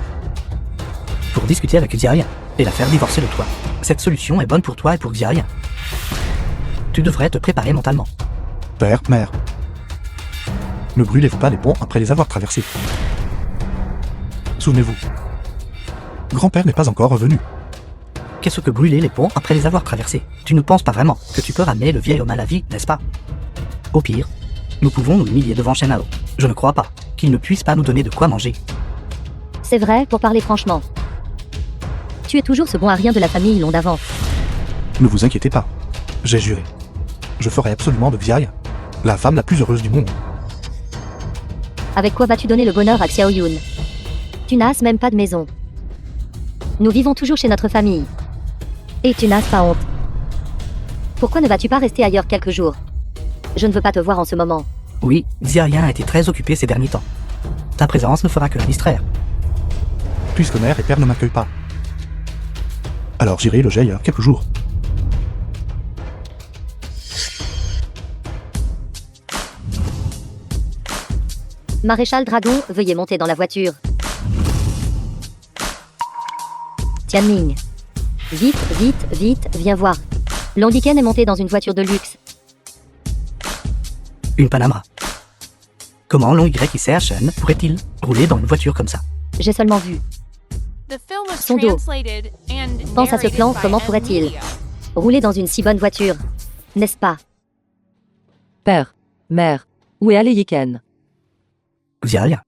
pour discuter avec Xiaoyan et la faire divorcer de toi. Cette solution est bonne pour toi et pour Xiaoyan. Tu devrais te préparer mentalement. Père, mère, ne brûlez-vous pas les ponts après les avoir traversés? Souvenez-vous, grand-père n'est pas encore revenu. Qu'est-ce que brûler les ponts après les avoir traversés? Tu ne penses pas vraiment que tu peux ramener le vieil homme à la vie, n'est-ce pas? Au pire, nous pouvons nous humilier devant Shen Hao. Je ne crois pas qu'il ne puisse pas nous donner de quoi manger. C'est vrai, pour parler franchement. Tu es toujours ce bon à rien de la famille long d'avant. Ne vous inquiétez pas, j'ai juré. Je ferai absolument de Xiaoyan la femme la plus heureuse du monde. Avec quoi vas-tu donner le bonheur à Xiao Yun? Tu n'as même pas de maison. Nous vivons toujours chez notre famille. Et tu n'as pas honte. Pourquoi ne vas-tu pas rester ailleurs quelques jours? Je ne veux pas te voir en ce moment. Oui, Xiaoyan a été très occupé ces derniers temps. Ta présence ne fera que la distraire. Puisque mère et père ne m'accueillent pas. Alors j'irai loger ailleurs quelques jours. Maréchal Dragon, veuillez monter dans la voiture. Tianming. Vite, vite, vite, viens voir. Landiken est monté dans une voiture de luxe. Une Panama. Comment Long YICR Shen pourrait-il rouler dans une voiture comme ça? J'ai seulement vu. The film was Son dos. translated and Pense à ce plan, narrated by comment M pourrait-il Media. rouler dans une si bonne voiture? N'est-ce pas? Père, mère, où est allé Yiken? Xiaoyan,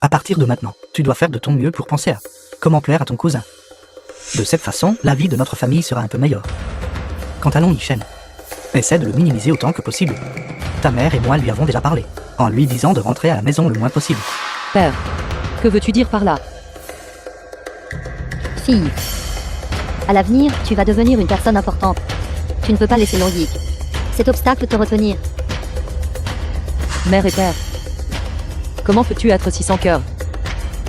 à partir de maintenant, tu dois faire de ton mieux pour penser à comment plaire à ton cousin. De cette façon, la vie de notre famille sera un peu meilleure. Quant à Long Yishen, essaie de le minimiser autant que possible. Ta mère et moi lui avons déjà parlé, en lui disant de rentrer à la maison le moins possible. Père, que veux-tu dire par là? Fille. À l'avenir, tu vas devenir une personne importante. Tu ne peux pas laisser Longyik. Cet obstacle te retenir. Mère et père. Comment peux-tu être si sans cœur?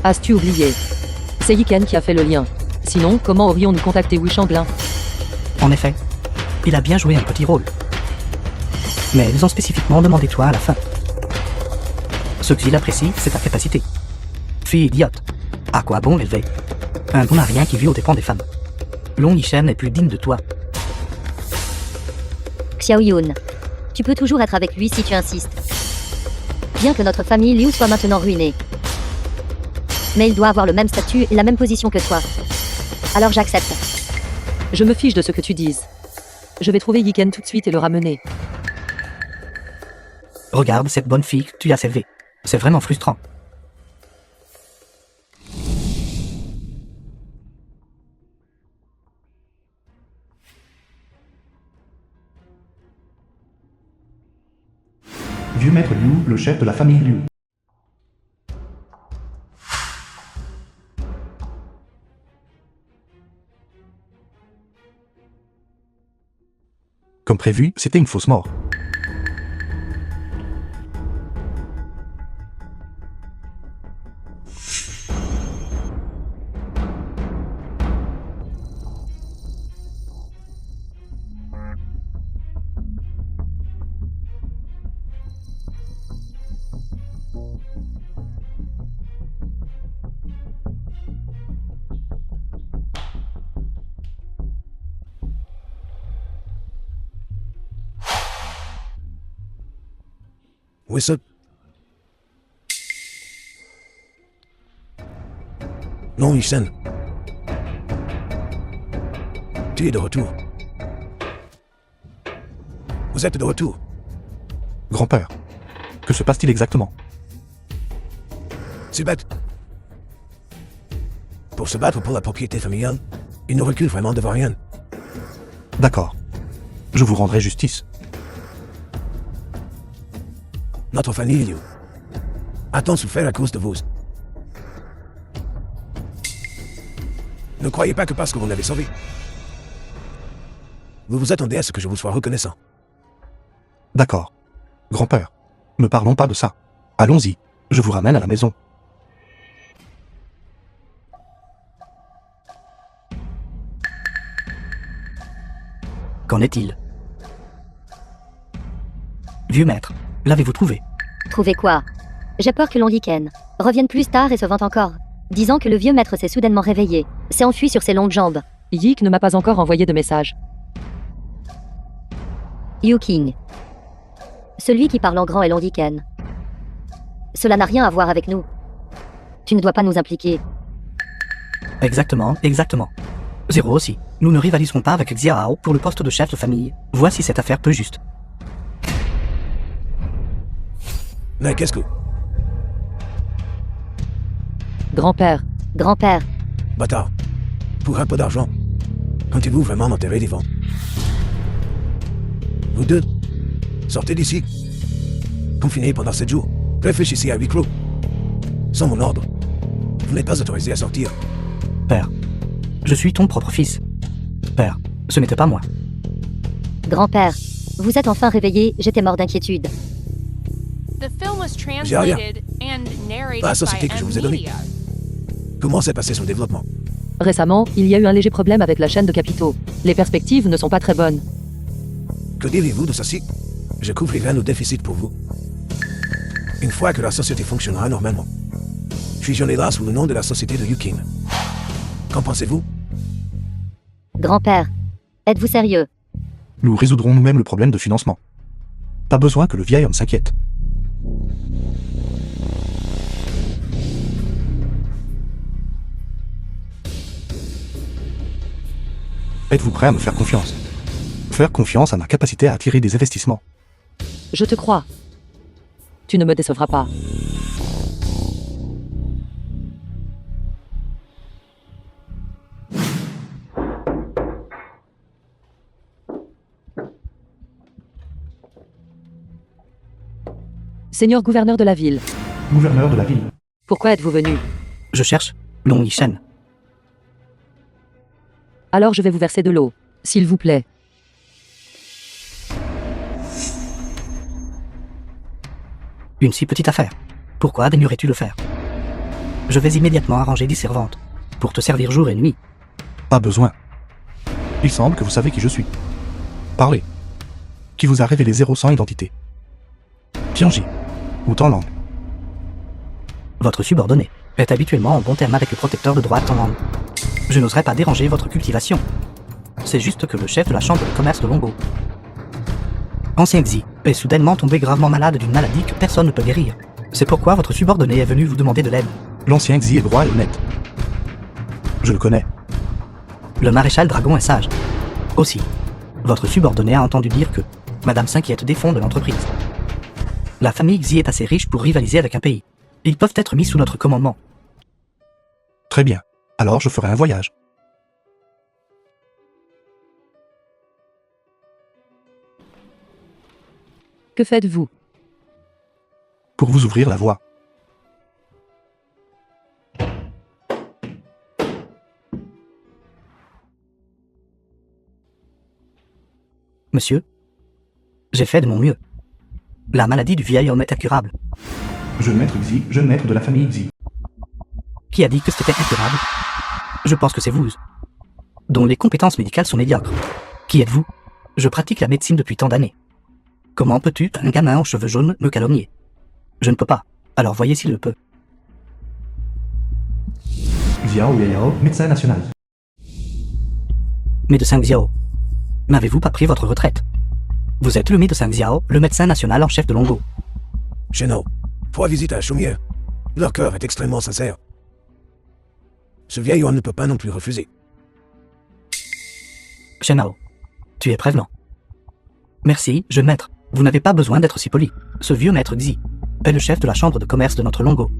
As-tu oublié? C'est Yiken qui a fait le lien. Sinon, comment aurions-nous contacté Wu-Shanglin? En effet, il a bien joué un petit rôle. Mais ils ont spécifiquement demandé toi à la fin. Ce qu'il apprécie, c'est ta capacité. Fille idiote. À quoi bon l'élever? Un bon à rien qui vit aux dépens des femmes. Long Yishen est plus digne de toi. Xiao Yun. Tu peux toujours être avec lui si tu insistes. Bien que notre famille Liu soit maintenant ruinée. Mais il doit avoir le même statut et la même position que toi. Alors j'accepte. Je me fiche de ce que tu dises. Je vais trouver Yiken tout de suite et le ramener. Regarde cette bonne fille que tu as élevée. C'est vraiment frustrant. Vieux maître Liu, le chef de la famille Liu. Comme prévu, c'était une fausse mort. Whistle. Non, Yishen. Tu es de retour. Vous êtes de retour. Grand-père, que se passe-t-il exactement? C'est bête. Pour se battre pour la propriété familiale, il ne recule vraiment devant rien. D'accord. Je vous rendrai justice. Notre famille Liu a tant souffert à cause de vous. Ne croyez pas que parce que vous l'avez sauvé, vous vous attendez à ce que je vous sois reconnaissant. D'accord. Grand-père, ne parlons pas de ça. Allons-y, je vous ramène à la maison. Qu'en est-il? Vieux maître, l'avez-vous trouvé? Trouver quoi? J'ai peur que Long Yiken revienne plus tard et se vante encore, disant que le vieux maître s'est soudainement réveillé, s'est enfui sur ses longues jambes. Yik ne m'a pas encore envoyé de message. Yu King. Celui qui parle en grand est Long Yiken. Cela n'a rien à voir avec nous. Tu ne dois pas nous impliquer. Exactement, exactement. Zéro aussi. Nous ne rivaliserons pas avec Xiao pour le poste de chef de famille. Voici cette affaire peu juste. Mais qu'est-ce que... Grand-père, Grand-père, Bâtard. Pour un peu d'argent. Comptez-vous vraiment m'enterrer vivant? Vous deux, sortez d'ici. Confinés pendant 7 jours. Réfléchissez à huis clos. Sans mon ordre, vous n'êtes pas autorisé à sortir. Père, je suis ton propre fils. Père, ce n'était pas moi. grand-père. Vous êtes enfin réveillé, j'étais mort d'inquiétude. The film was J'ai rien. translated and narrated La société by que je vous ai donnée. Media. Comment s'est passé son développement? récemment, il y a eu un léger problème avec la chaîne de capitaux. Les perspectives ne sont pas très bonnes. Que direz-vous de ceci? Je couvrirai nos déficits pour vous. Une fois que la société fonctionnera normalement. Fusionnez-la sous le nom de la société de Yukin. Qu'en pensez-vous? Grand-père, êtes-vous sérieux? Nous résoudrons nous-mêmes le problème de financement. Pas besoin que le vieil homme s'inquiète. Êtes-vous prêt à me faire confiance? Faire confiance à ma capacité à attirer des investissements. Je te crois. Tu ne me décevras pas. Seigneur gouverneur de la ville, Gouverneur de la ville. pourquoi êtes-vous venu? Je cherche Long Yishen. Alors je vais vous verser de l'eau, s'il vous plaît. Une si petite affaire. Pourquoi daignerais-tu le faire? Je vais immédiatement arranger des servantes pour te servir jour et nuit. Pas besoin. Il semble que vous savez qui je suis. Parlez. Qui vous a révélé 0 sans identité? Tianji. Ou Tanlang. Votre subordonné est habituellement en bon terme avec le protecteur de droit Tanlang. Je n'oserais pas déranger votre cultivation. C'est juste que le chef de la chambre de commerce de Longo, ancien Xi, est soudainement tombé gravement malade d'une maladie que personne ne peut guérir. C'est pourquoi votre subordonné est venu vous demander de l'aide. L'ancien Xi est droit et honnête. Je le connais. Le maréchal Dragon est sage. Aussi, votre subordonné a entendu dire que Madame s'inquiète des fonds de l'entreprise. La famille Xi est assez riche pour rivaliser avec un pays. Ils peuvent être mis sous notre commandement. Très bien. Alors je ferai un voyage. Que faites-vous? Pour vous ouvrir la voie. Monsieur, j'ai fait de mon mieux. La maladie du vieil homme est incurable. Jeune maître Xi, jeune maître de la famille Xi. Qui a dit que c'était incurable? Je pense que c'est vous, dont les compétences médicales sont médiocres. Qui êtes-vous? Je pratique la médecine depuis tant d'années. Comment peux-tu, un gamin aux cheveux jaunes, me calomnier? Je ne peux pas. Alors voyez s'il le peut. Xiao Yao, médecin national. Médecin Xiao, n'avez-vous pas pris votre retraite? Vous êtes le médecin Xiao, le médecin national en chef de Longo. Shenhou, 3 visites à la chaumière. Leur cœur est extrêmement sincère. Ce vieil homme ne peut pas non plus refuser. Shenhou, tu es prévenant. Merci, jeune maître. Vous n'avez pas besoin d'être si poli. Ce vieux maître Xi est le chef de la chambre de commerce de notre Longo.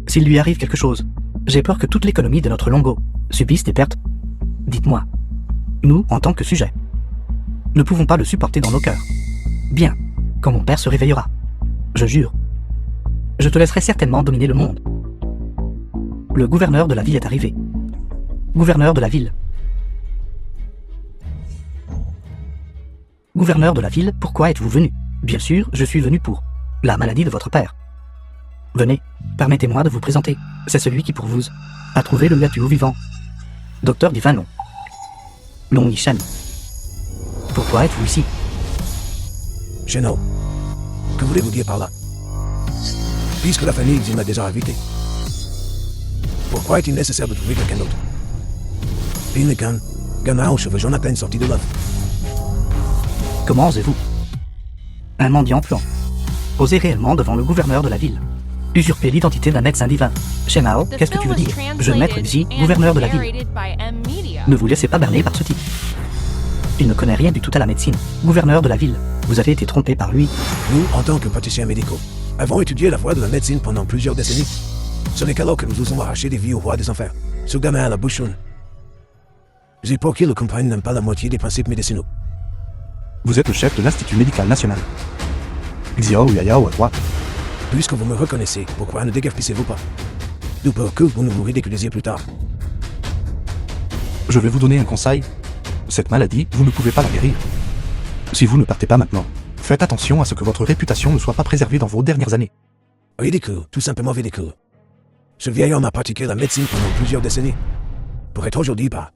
S'il lui arrive quelque chose, j'ai peur que toute l'économie de notre Longo subisse des pertes. Dites-moi, nous, en tant que sujet, ne pouvons pas le supporter dans nos cœurs. Bien, quand mon père se réveillera, je jure, je te laisserai certainement dominer le monde. Le gouverneur de la ville est arrivé. Gouverneur de la ville. Gouverneur de la ville, pourquoi êtes-vous venu? Bien sûr, je suis venu pour la maladie de votre père. Venez, permettez-moi de vous présenter. C'est celui qui, pour vous, a trouvé le Yatuo vivant. Docteur Divin Long. Long Yishan. Pourquoi êtes-vous ici? Shenhou, que voulez-vous dire par là? Puisque la famille Xi m'a déjà invité. Pourquoi est-il nécessaire de trouver quelqu'un d'autre? Pinnekan, gamin aux cheveux jaunes à peine sorti de l'œuf. Comment osez-vous? Un mendiant puant. Osez réellement devant le gouverneur de la ville. Usurper l'identité d'un médecin divin. Shenhou, The qu'est-ce que tu film veux was dire? Je maître Xi, translated gouverneur de and la ville. narrated by M Media. Ne vous laissez pas berner par ce type. Il ne connaît rien du tout à la médecine. Gouverneur de la ville. Vous avez été trompé par lui. Nous, en tant que praticiens médicaux, avons étudié la voie de la médecine pendant plusieurs décennies. Ce n'est qu'alors que nous osons arracher des vies au roi des enfers. Ce gamin à la bouche jaune. J'ai pour qui le comprenne n'aime pas la moitié des principes médicinaux. Vous êtes le chef de l'Institut médical national. Xiao Yao à droite. Puisque vous me reconnaissez, pourquoi ne déguerpissez-vous pas? De peur que vous ne vous ridiculisiez plus tard. Je vais vous donner un conseil. Cette maladie, vous ne pouvez pas la guérir. Si vous ne partez pas maintenant, faites attention à ce que votre réputation ne soit pas préservée dans vos dernières années. Ridicule, tout simplement ridicule. Ce vieil homme a pratiqué la médecine pendant plusieurs décennies. Pour être aujourd'hui pas.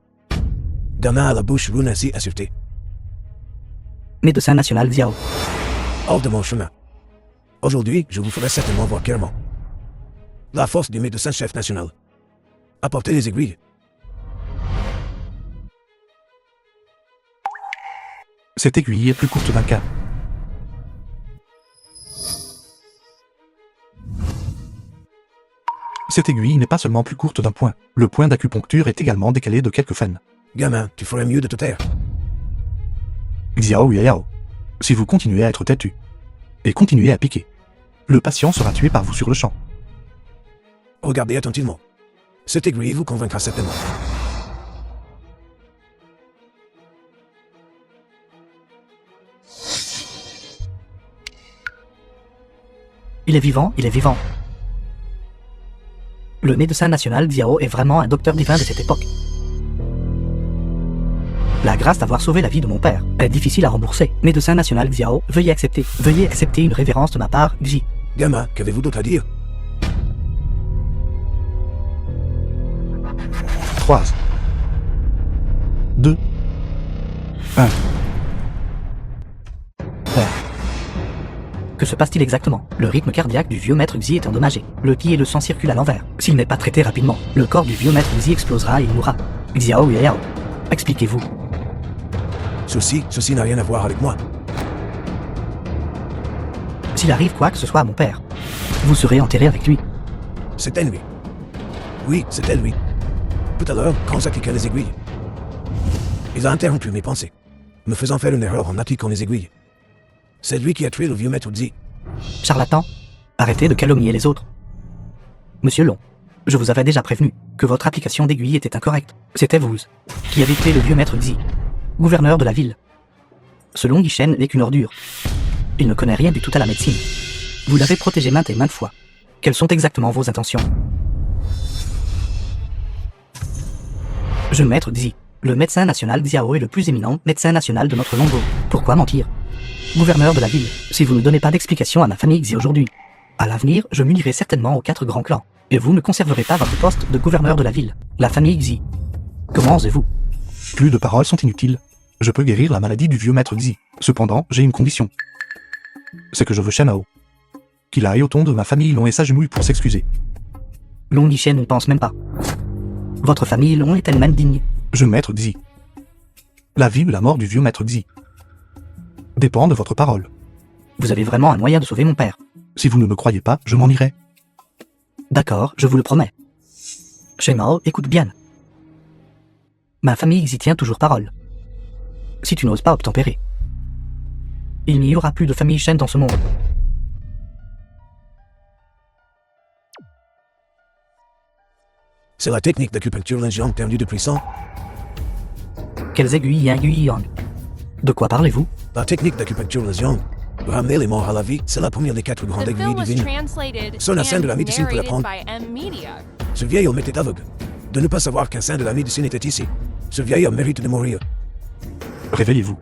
Gamin à la bouche jaune ainsi insulté. Médecin national Xiao. Hors de mon chemin. Aujourd'hui, je vous ferai certainement voir clairement. La force du médecin-chef national. Apportez les aiguilles. Cette aiguille est plus courte d'un quart. Cette aiguille n'est pas seulement plus courte d'un point. Le point d'acupuncture est également décalé de quelques faines. Gamin, tu ferais mieux de te taire. Xiao Yao. Si vous continuez à être têtu et continuez à piquer, le patient sera tué par vous sur le champ. Regardez attentivement. Cette aiguille vous convaincra certainement. Il est vivant, il est vivant. Le médecin national Xiao est vraiment un docteur divin de cette époque. La grâce d'avoir sauvé la vie de mon père est difficile à rembourser. Médecin national Xiao, veuillez accepter une révérence de ma part, Xi. Gamin, qu'avez-vous d'autre à dire? 3. 2, 1. Père. Que se passe-t-il exactement? Le rythme cardiaque du vieux maître Xi est endommagé. Le ki et le sang circulent à l'envers. S'il n'est pas traité rapidement, le corps du vieux maître Xi explosera et il mourra. Xiao Yao. Expliquez-vous. Ceci n'a rien à voir avec moi. S'il arrive quoi que ce soit à mon père, vous serez enterré avec lui. C'était lui. Oui, c'était lui. Tout à l'heure, quand Zach cliquait les aiguilles. Il a interrompu mes pensées, me faisant faire une erreur en appliquant les aiguilles. C'est lui qui a tué le vieux maître Xi. Charlatan, arrêtez de calomnier les autres. Monsieur Long, je vous avais déjà prévenu que votre application d'aiguille était incorrecte. C'était vous qui avez tué le vieux maître Xi, gouverneur de la ville. Ce Long Yishen n'est qu'une ordure. Il ne connaît rien du tout à la médecine. Vous l'avez protégé maintes et maintes fois. Quelles sont exactement vos intentions? Jeune maître Xi, le médecin national Xiao est le plus éminent médecin national de notre Longbo. Pourquoi mentir? Gouverneur de la ville, si vous ne donnez pas d'explication à ma famille Xi aujourd'hui, à l'avenir, je m'unirai certainement aux 4 grands clans, et vous ne conserverez pas votre poste de gouverneur de la ville, la famille Xi. Comment osez-vous? Plus de paroles sont inutiles. Je peux guérir la maladie du vieux maître Xi. Cependant, j'ai une condition. C'est que je veux Shenao. Qu'il aille au ton de ma famille Long et s'agenouille pour s'excuser. Long Yishen ne pense même pas. Votre famille Long est elle-même digne. Jeune maître Xi. La vie ou la mort du vieux maître Xi dépend de votre parole. Vous avez vraiment un moyen de sauver mon père. Si vous ne me croyez pas, je m'en irai. D'accord, je vous le promets. Shenmao, écoute bien. Ma famille Xi tient toujours parole. Si tu n'oses pas obtempérer, il n'y aura plus de famille Shen dans ce monde. C'est la technique d'acupuncture lingente perdue depuis 100. Quelles aiguilles yang? De quoi parlez-vous? La technique d'acupuncture lingente, ramener les morts à la vie, c'est la première des 4 grandes The aiguilles film was divines. translated Son un saint de la and médecine peut narrated l'apprendre. by M Media. Ce vieil homme était aveugle. De ne pas savoir qu'un saint de la médecine était ici. Ce vieil homme mérite de mourir. Réveillez-vous.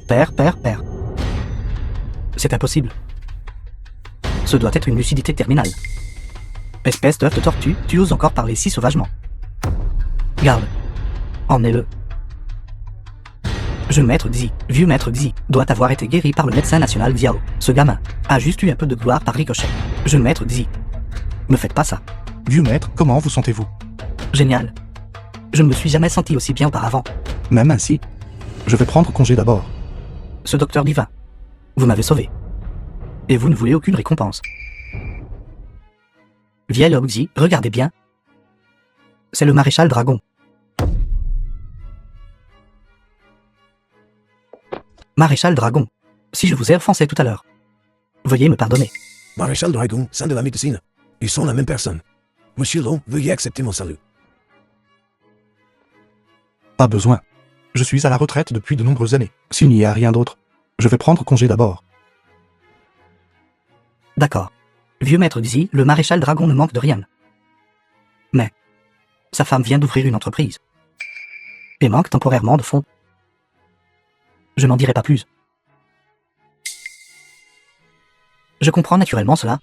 Père. C'est impossible. Ce doit être une lucidité terminale. Espèce d'œuf de tortue, tu oses encore parler si sauvagement. Garde. Emmenez-le. Jeune maître Xi, vieux maître Xi, doit avoir été guéri par le médecin national Xiao. Ce gamin a juste eu un peu de gloire par ricochet. Jeune maître Xi, ne faites pas ça. Vieux maître, comment vous sentez-vous? Génial. Je ne me suis jamais senti aussi bien auparavant. Même ainsi, je vais prendre congé d'abord. Ce docteur divin, vous m'avez sauvé. Et vous ne voulez aucune récompense. Vieil homme Xi, regardez bien. C'est le maréchal Dragon. Maréchal Dragon, si je vous ai offensé tout à l'heure, veuillez me pardonner. Maréchal Dragon, saint de la médecine. Ils sont la même personne. Monsieur Long, veuillez accepter mon salut. Pas besoin. Je suis à la retraite depuis de nombreuses années. S'il n'y a rien d'autre, je vais prendre congé d'abord. D'accord. Vieux maître Xi, le maréchal Dragon ne manque de rien. Mais, sa femme vient d'ouvrir une entreprise. Et manque temporairement de fonds. Je n'en dirai pas plus. Je comprends naturellement cela.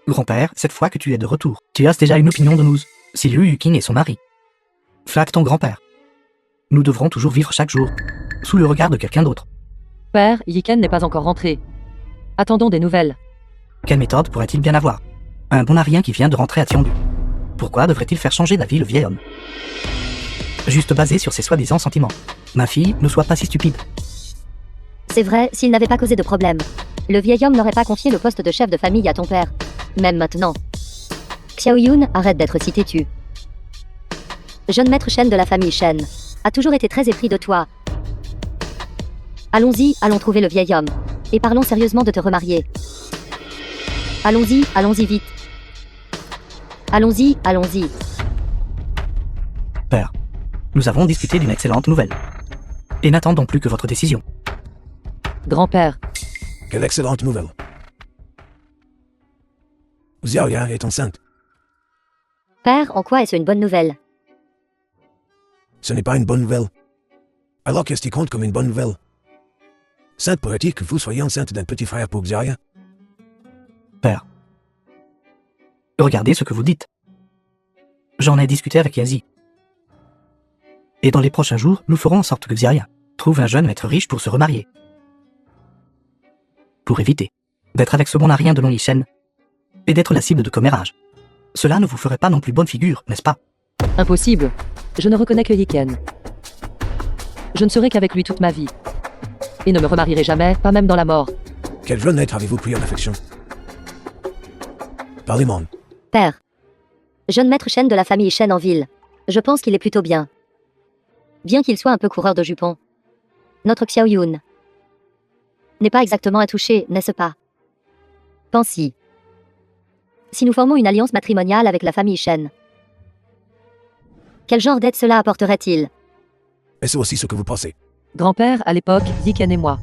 Grand-père, cette fois que tu es de retour, tu as déjà une opinion de nous. Si Liu Yuqing est son mari. Flatte ton grand-père. Nous devrons toujours vivre chaque jour, sous le regard de quelqu'un d'autre. Père, Yiken n'est pas encore rentré. Attendons des nouvelles. Quelle méthode pourrait-il bien avoir? Un bon arien qui vient de rentrer à Tiandu. Pourquoi devrait-il faire changer d'avis le vieil homme? Juste basé sur ses soi-disant sentiments. Ma fille, ne sois pas si stupide. C'est vrai, s'il n'avait pas causé de problème. Le vieil homme n'aurait pas confié le poste de chef de famille à ton père. Même maintenant. Xiao Yun, arrête d'être si têtu. Jeune maître Shen de la famille Shen a toujours été très épris de toi. Allons-y, allons trouver le vieil homme. Et parlons sérieusement de te remarier. Allons-y, allons-y vite. Allons-y, allons-y. Père, nous avons discuté d'une excellente nouvelle. Et n'attendons plus que votre décision. Grand-père, Quelle excellente nouvelle. Xiaoya est enceinte. Père, en quoi est-ce une bonne nouvelle? Ce n'est pas une bonne nouvelle. Alors qu'est-ce qui compte comme une bonne nouvelle? Sainte pourrait-il que vous soyez enceinte d'un petit frère pour Xiaoya? Père. Regardez ce que vous dites. J'en ai discuté avec Yazi. Et dans les prochains jours, nous ferons en sorte que Xiaoya trouve un jeune maître riche pour se remarier. Pour éviter d'être avec ce bon arien de Long Yishen et d'être la cible de commérage. Cela ne vous ferait pas non plus bonne figure, n'est-ce pas? Impossible. Je ne reconnais que Yiken. Je ne serai qu'avec lui toute ma vie. Et ne me remarierai jamais, pas même dans la mort. Quel jeune être avez-vous pris en affection? Parlez-moi. Père. Jeune maître Shen de la famille Shen en ville. Je pense qu'il est plutôt bien. Bien qu'il soit un peu coureur de jupons. Notre Xiao Yun n'est pas exactement à toucher, n'est-ce pas? Pensez. Si nous formons une alliance matrimoniale avec la famille Shen, quel genre d'aide cela apporterait-il? Est-ce aussi ce que vous pensez? Grand-père, à l'époque, Yiken et moi.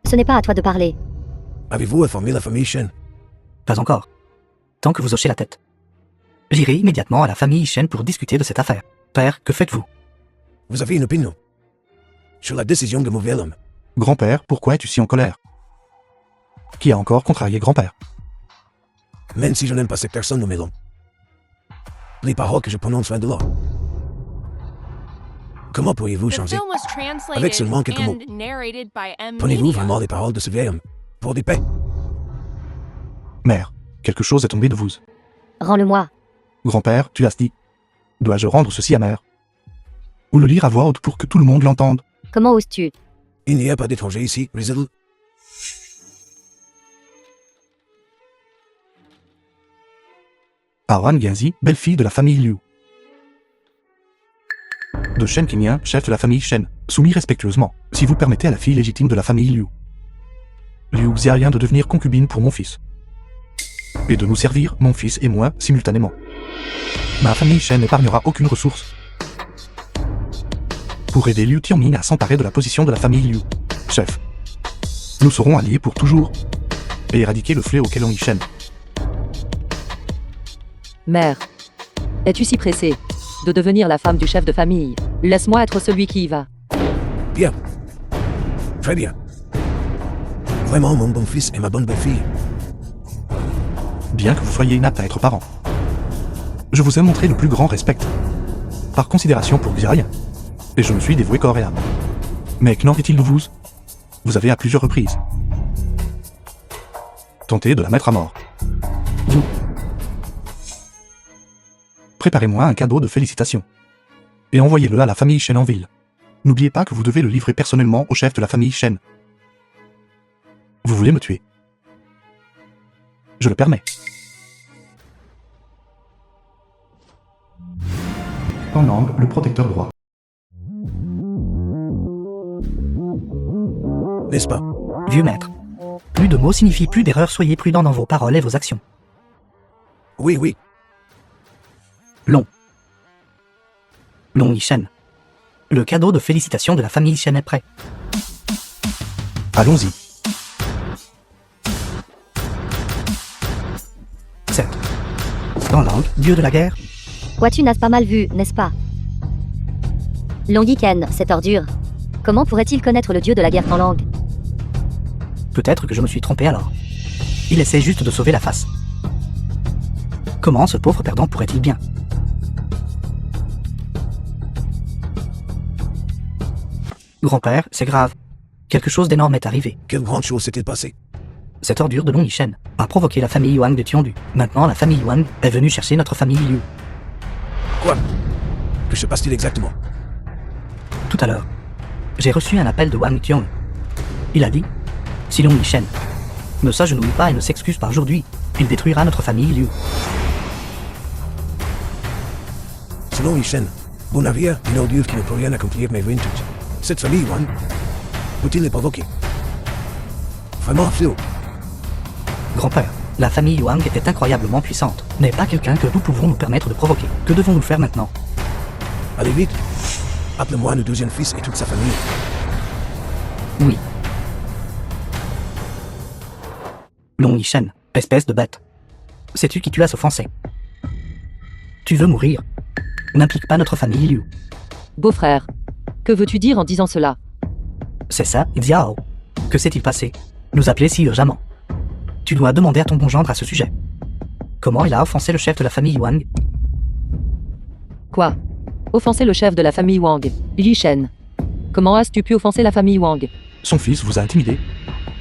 Ce n'est pas à toi de parler. Avez-vous informé la famille Shen? Pas encore. Tant que vous hochez la tête. J'irai immédiatement à la famille Shen pour discuter de cette affaire. Père, que faites-vous? Vous avez une opinion sur la décision de mauvais homme? Grand-père, pourquoi es-tu si en colère? Qui a encore contrarié grand-père? Même si je n'aime pas cette personne nommée l'homme. Les paroles que je prononce viennent de là. Comment pourriez-vous The changer? film was translated Avec seulement quelques mots. and narrated by M. Prenez-vous Media. vraiment les paroles de ce vieil homme pour des paix? Mère, quelque chose est tombé de vous. Rends-le-moi. Grand-père, tu l'as dit. Dois-je rendre ceci à mère? Ou le lire à voix haute pour que tout le monde l'entende? Comment oses-tu? Il n'y a pas d'étrangers ici, Rizzle. Aran Genzi, belle-fille de la famille Liu. De Shen Qingyan, chef de la famille Shen, soumis respectueusement, si vous permettez à la fille légitime de la famille Liu. Liu Xiaoyan de devenir concubine pour mon fils. Et de nous servir, mon fils et moi, simultanément. Ma famille Shen n'épargnera aucune ressource pour aider Liu Tianming à s'emparer de la position de la famille Liu. Chef. Nous serons alliés pour toujours et éradiquer le fléau qu'est Long Yishen. Mère. Es-tu si pressée de devenir la femme du chef de famille? Laisse-moi être celui qui y va. Bien. Très bien. Vraiment mon bon fils et ma bonne belle-fille. Bien que vous soyez inapte à être parent. Je vous ai montré le plus grand respect. Par considération pour Xiaoyan. Et je me suis dévoué corps et âme. Mais qu'en est-il de vous? Vous avez à plusieurs reprises tenté de la mettre à mort. Vous. Préparez-moi un cadeau de félicitations. Et envoyez-le à la famille Shen en ville. N'oubliez pas que vous devez le livrer personnellement au chef de la famille Shen. Vous voulez me tuer? Je le permets. En langue, le protecteur droit. N'est-ce pas? Vieux maître. Plus de mots signifie plus d'erreurs, soyez prudent dans vos paroles et vos actions. Oui, oui. Long Yishen. Le cadeau de félicitations de la famille Shen est prêt. Allons-y. Certes. Dans langue, dieu de la guerre, Vois-tu n'as pas mal vu, n'est-ce pas? Long Yiken, cette ordure. Comment pourrait-il connaître le dieu de la guerre en langue? peut-être que je me suis trompé alors. Il essaie juste de sauver la face. Comment ce pauvre perdant pourrait-il bien? Grand-père, c'est grave. Quelque chose d'énorme est arrivé. Quelle grande chose s'est-il passé? Cette ordure de Long Yishen a provoqué la famille Yuan de Tiandu. Maintenant, la famille Yuan est venue chercher notre famille Liu. Quoi? Que se passe-t-il exactement? Tout à l'heure, j'ai reçu un appel de Wang Tiong. Il a dit, si Long Yishen ne s'agenouille pas et ne s'excuse pas aujourd'hui, il détruira notre famille Liu. Selon Yishen, bon navire, une ordure qui ne peut rien accomplir mais ruine tout. Cette famille Yuan, peut-il les provoquer? Vraiment fléau. Grand-père, la famille Yuan est incroyablement puissante. N'est pas quelqu'un que nous pouvons nous permettre de provoquer. Que devons-nous faire maintenant? Allez vite. Appelez-moi le deuxième fils et toute sa famille. Oui. Long Yishen, espèce de bête. Sais-tu qui tu as offensé? Tu veux mourir? N'implique pas notre famille Liu. Beau-frère. Que veux-tu dire en disant cela? C'est ça, Xiao. Que s'est-il passé? Nous appeler si urgemment. Tu dois demander à ton bon gendre à ce sujet. Comment il a offensé le chef de la famille Wang? Quoi? Offenser le chef de la famille Wang, Yi Shen. Comment as-tu pu offenser la famille Wang? Son fils vous a intimidé.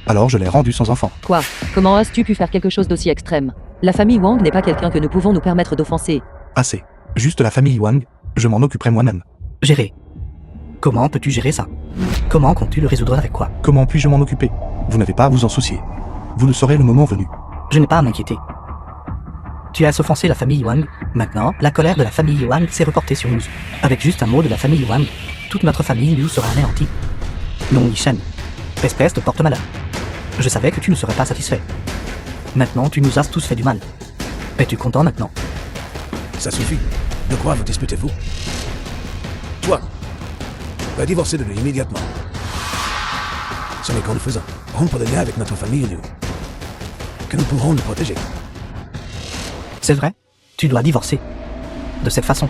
Alors je l'ai rendu sans enfant. Quoi? Comment as-tu pu faire quelque chose d'aussi extrême? La famille Wang n'est pas quelqu'un que nous pouvons nous permettre d'offenser. Assez. Juste la famille Wang, je m'en occuperai moi-même. Gérer. Comment peux-tu gérer ça? Comment comptes-tu le résoudre avec quoi? Comment puis-je m'en occuper? Vous n'avez pas à vous en soucier. Vous le saurez le moment venu. Je n'ai pas à m'inquiéter. Tu as offensé la famille Wang. Maintenant, la colère de la famille Wang s'est reportée sur nous. Avec juste un mot de la famille Wang, toute notre famille Liu sera anéantie. Non, Yi Shen. Espèce de porte-malheur. Je savais que tu ne serais pas satisfait. Maintenant, tu nous as tous fait du mal. Es-tu content maintenant? Ça suffit. De quoi vous disputez-vous? Toi, va divorcer de lui immédiatement. Ce n'est qu'en le faisant rompre le lien avec notre famille Liu que nous pourrons le protéger. C'est vrai? Tu dois divorcer. De cette façon,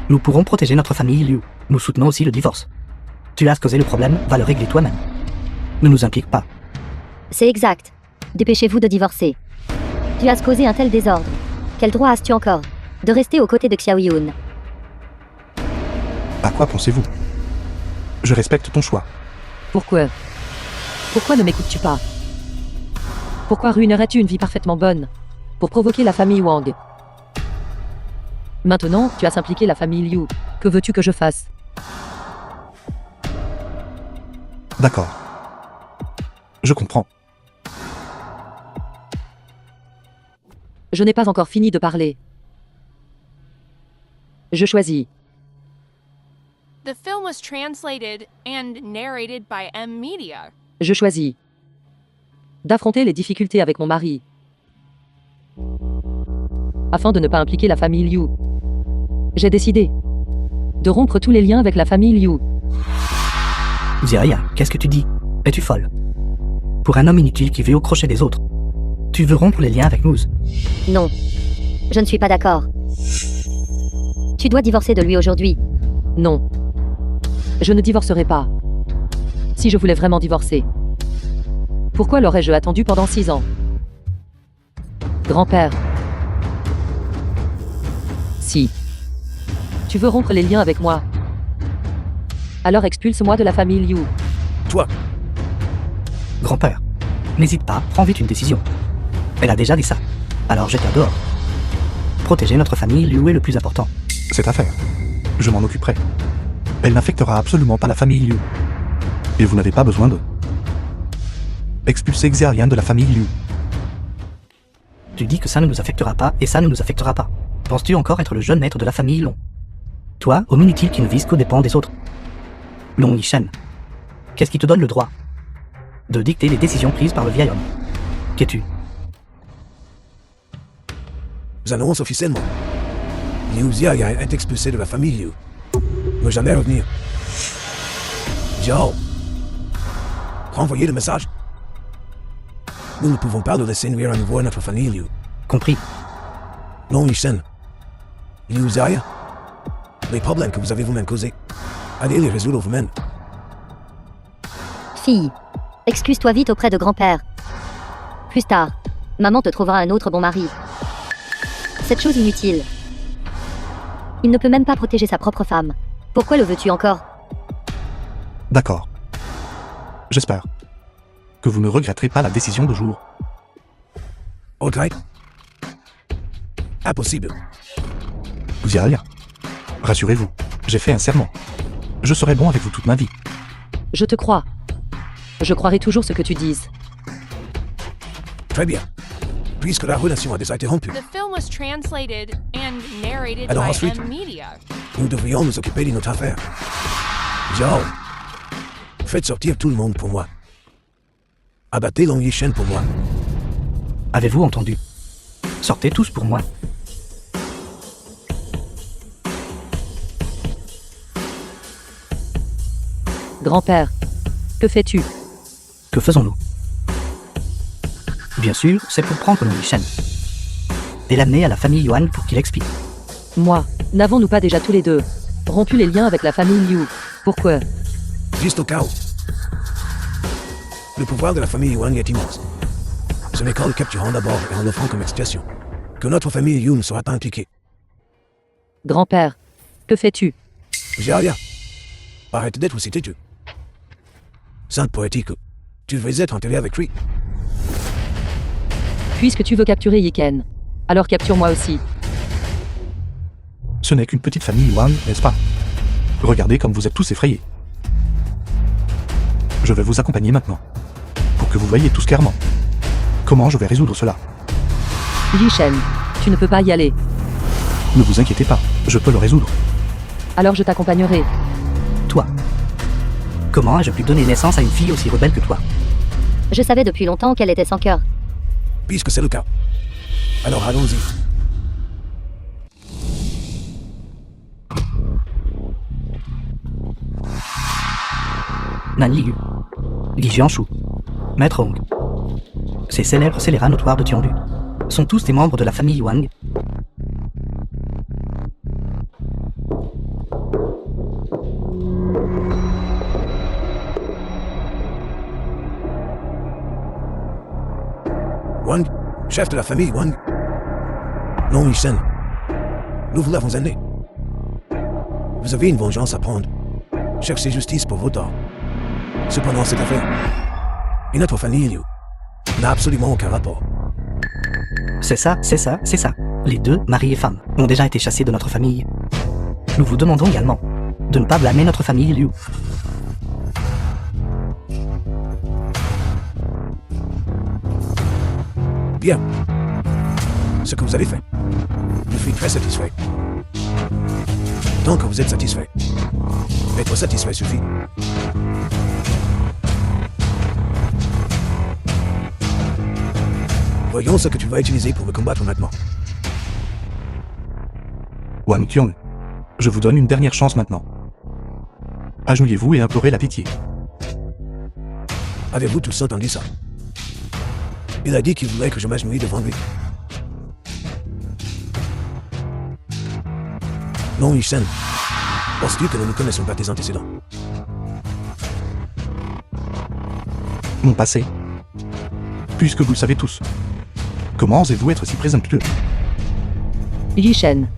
nous pourrons protéger notre famille Liu. Nous soutenons aussi le divorce. Tu as causé le problème, va le régler toi-même. Ne nous implique pas. C'est exact. Dépêchez-vous de divorcer. Tu as causé un tel désordre. Quel droit as-tu encore de rester aux côtés de Xiao Yun? À quoi pensez-vous? Je respecte ton choix. Pourquoi? Pourquoi ne m'écoutes-tu pas? Pourquoi ruinerais-tu une vie parfaitement bonne pour provoquer la famille Wang? Maintenant, tu as impliqué la famille Liu. Que veux-tu que je fasse? D'accord. Je comprends. Je n'ai pas encore fini de parler. Je choisis. The film was translated and narrated by M Media. Je choisis d'affronter les difficultés avec mon mari afin de ne pas impliquer la famille Liu. J'ai décidé de rompre tous les liens avec la famille Liu. Ziaya, qu'est-ce que tu dis? Es-tu folle? Pour un homme inutile qui vit au crochet des autres, tu veux rompre les liens avec nous? Non. Je ne suis pas d'accord. Tu dois divorcer de lui aujourd'hui. Non. Je ne divorcerai pas. Si je voulais vraiment divorcer, pourquoi l'aurais-je attendu pendant 6 ans? Grand-père. Si tu veux rompre les liens avec moi, alors expulse-moi de la famille Liu. Toi, Grand-père, n'hésite pas, prends vite une décision. Elle a déjà dit ça. Alors jette-la dehors. Protéger notre famille Liu est le plus important. Cette affaire, je m'en occuperai. Elle n'affectera absolument pas la famille Liu. Et vous n'avez pas besoin de expulser Xiaolian de la famille Liu. Tu dis que ça ne nous affectera pas et ça ne nous affectera pas. Penses-tu encore être le jeune maître de la famille Long? Toi, homme inutile qui ne vise qu'aux dépens des autres. Long Yi Shen, qu'est-ce qui te donne le droit de dicter les décisions prises par le vieil homme? Qu'es-tu? nous annoncons officiellement. Liu Xiaolian est expulsé de la famille Liu. Ne jamais revenir. Zhao, renvoyez le message. Nous ne pouvons pas le laisser nuire à nouveau à notre famille Liu. Compris. Long Yi Shen, Liu Xiaolian, les problèmes que vous avez vous-même causés, allez les résoudre vous-même. Fille, excuse-toi vite auprès de grand-père. Plus tard, maman te trouvera un autre bon mari. Cette chose inutile. Il ne peut même pas protéger sa propre femme. Pourquoi le veux-tu encore? D'accord. J'espère que vous ne regretterez pas la décision de jour. Ok. Impossible. Xiaolian, rassurez-vous, j'ai fait un serment. Je serai bon avec vous toute ma vie. Je te crois. Je croirai toujours ce que tu dises. Très bien. Puisque la relation a déjà été rompue, The film was translated and narrated Alors by ensuite- M Media. nous devrions nous occuper de notre affaire. Zhao, faites sortir tout le monde pour moi. Abattez Long Yi Shen pour moi. Avez-vous entendu? Sortez tous pour moi. Grand-père, que fais-tu? Que faisons-nous? Bien sûr, c'est pour prendre Long Yi Shen et l'amener à la famille Yuan pour qu'il expie. Moi, n'avons-nous pas déjà tous les deux rompu les liens avec la famille Liu? Pourquoi? Juste au cas où. Le pouvoir de la famille Yuan est immense. Ce n'est qu'en le capturant d'abord et en l'offrant comme expiation que notre famille Yu ne sera pas impliquée. Grand-père, que fais-tu? J'ai rien. Arrête d'être aussi têtu. Sainte poétique, tu devrais être enterré avec lui. Puisque tu veux capturer Yiken, alors capture-moi aussi. Ce n'est qu'une petite famille Wang, n'est-ce pas? Regardez comme vous êtes tous effrayés. Je vais vous accompagner maintenant, pour que vous voyiez tous clairement. Comment je vais résoudre cela? Yi Shen, tu ne peux pas y aller. Ne vous inquiétez pas, je peux le résoudre. Alors je t'accompagnerai. Toi. Comment ai-je pu donner naissance à une fille aussi rebelle que toi? Je savais depuis longtemps qu'elle était sans cœur. Puisque c'est le cas. Alors allons-y. Nan Liu, Li Jianshu, Maître Hong. Ces célèbres scélérats notoires de Tiandu sont tous des membres de la famille Wang. Wang, chef de la famille Wang. Non, Yi-Shen. Nous vous l'avons amené. Vous avez une vengeance à prendre. Cherchez justice pour vos torts. Cependant, cette affaire et notre famille Liu n'a absolument aucun rapport. C'est ça. Les deux, mari et femme, ont déjà été chassés de notre famille. Nous vous demandons également de ne pas blâmer notre famille Liu. Bien. Ce que vous avez fait, je suis très satisfait. Tant que vous êtes satisfait, être satisfait suffit. Voyons ce que tu vas utiliser pour me combattre maintenant. Wang Qiong, je vous donne une dernière chance maintenant. Agenouillez-vous et implorez la pitié. Avez-vous tous entendu ça? Il a dit qu'il voulait que je m'agenouille devant lui. Non, Yi-Shen. Penses-tu que nous ne connaissons pas tes antécédents? Mon passé. Puisque vous le savez tous. Comment osez-vous être si présomptueux? Yi Shen,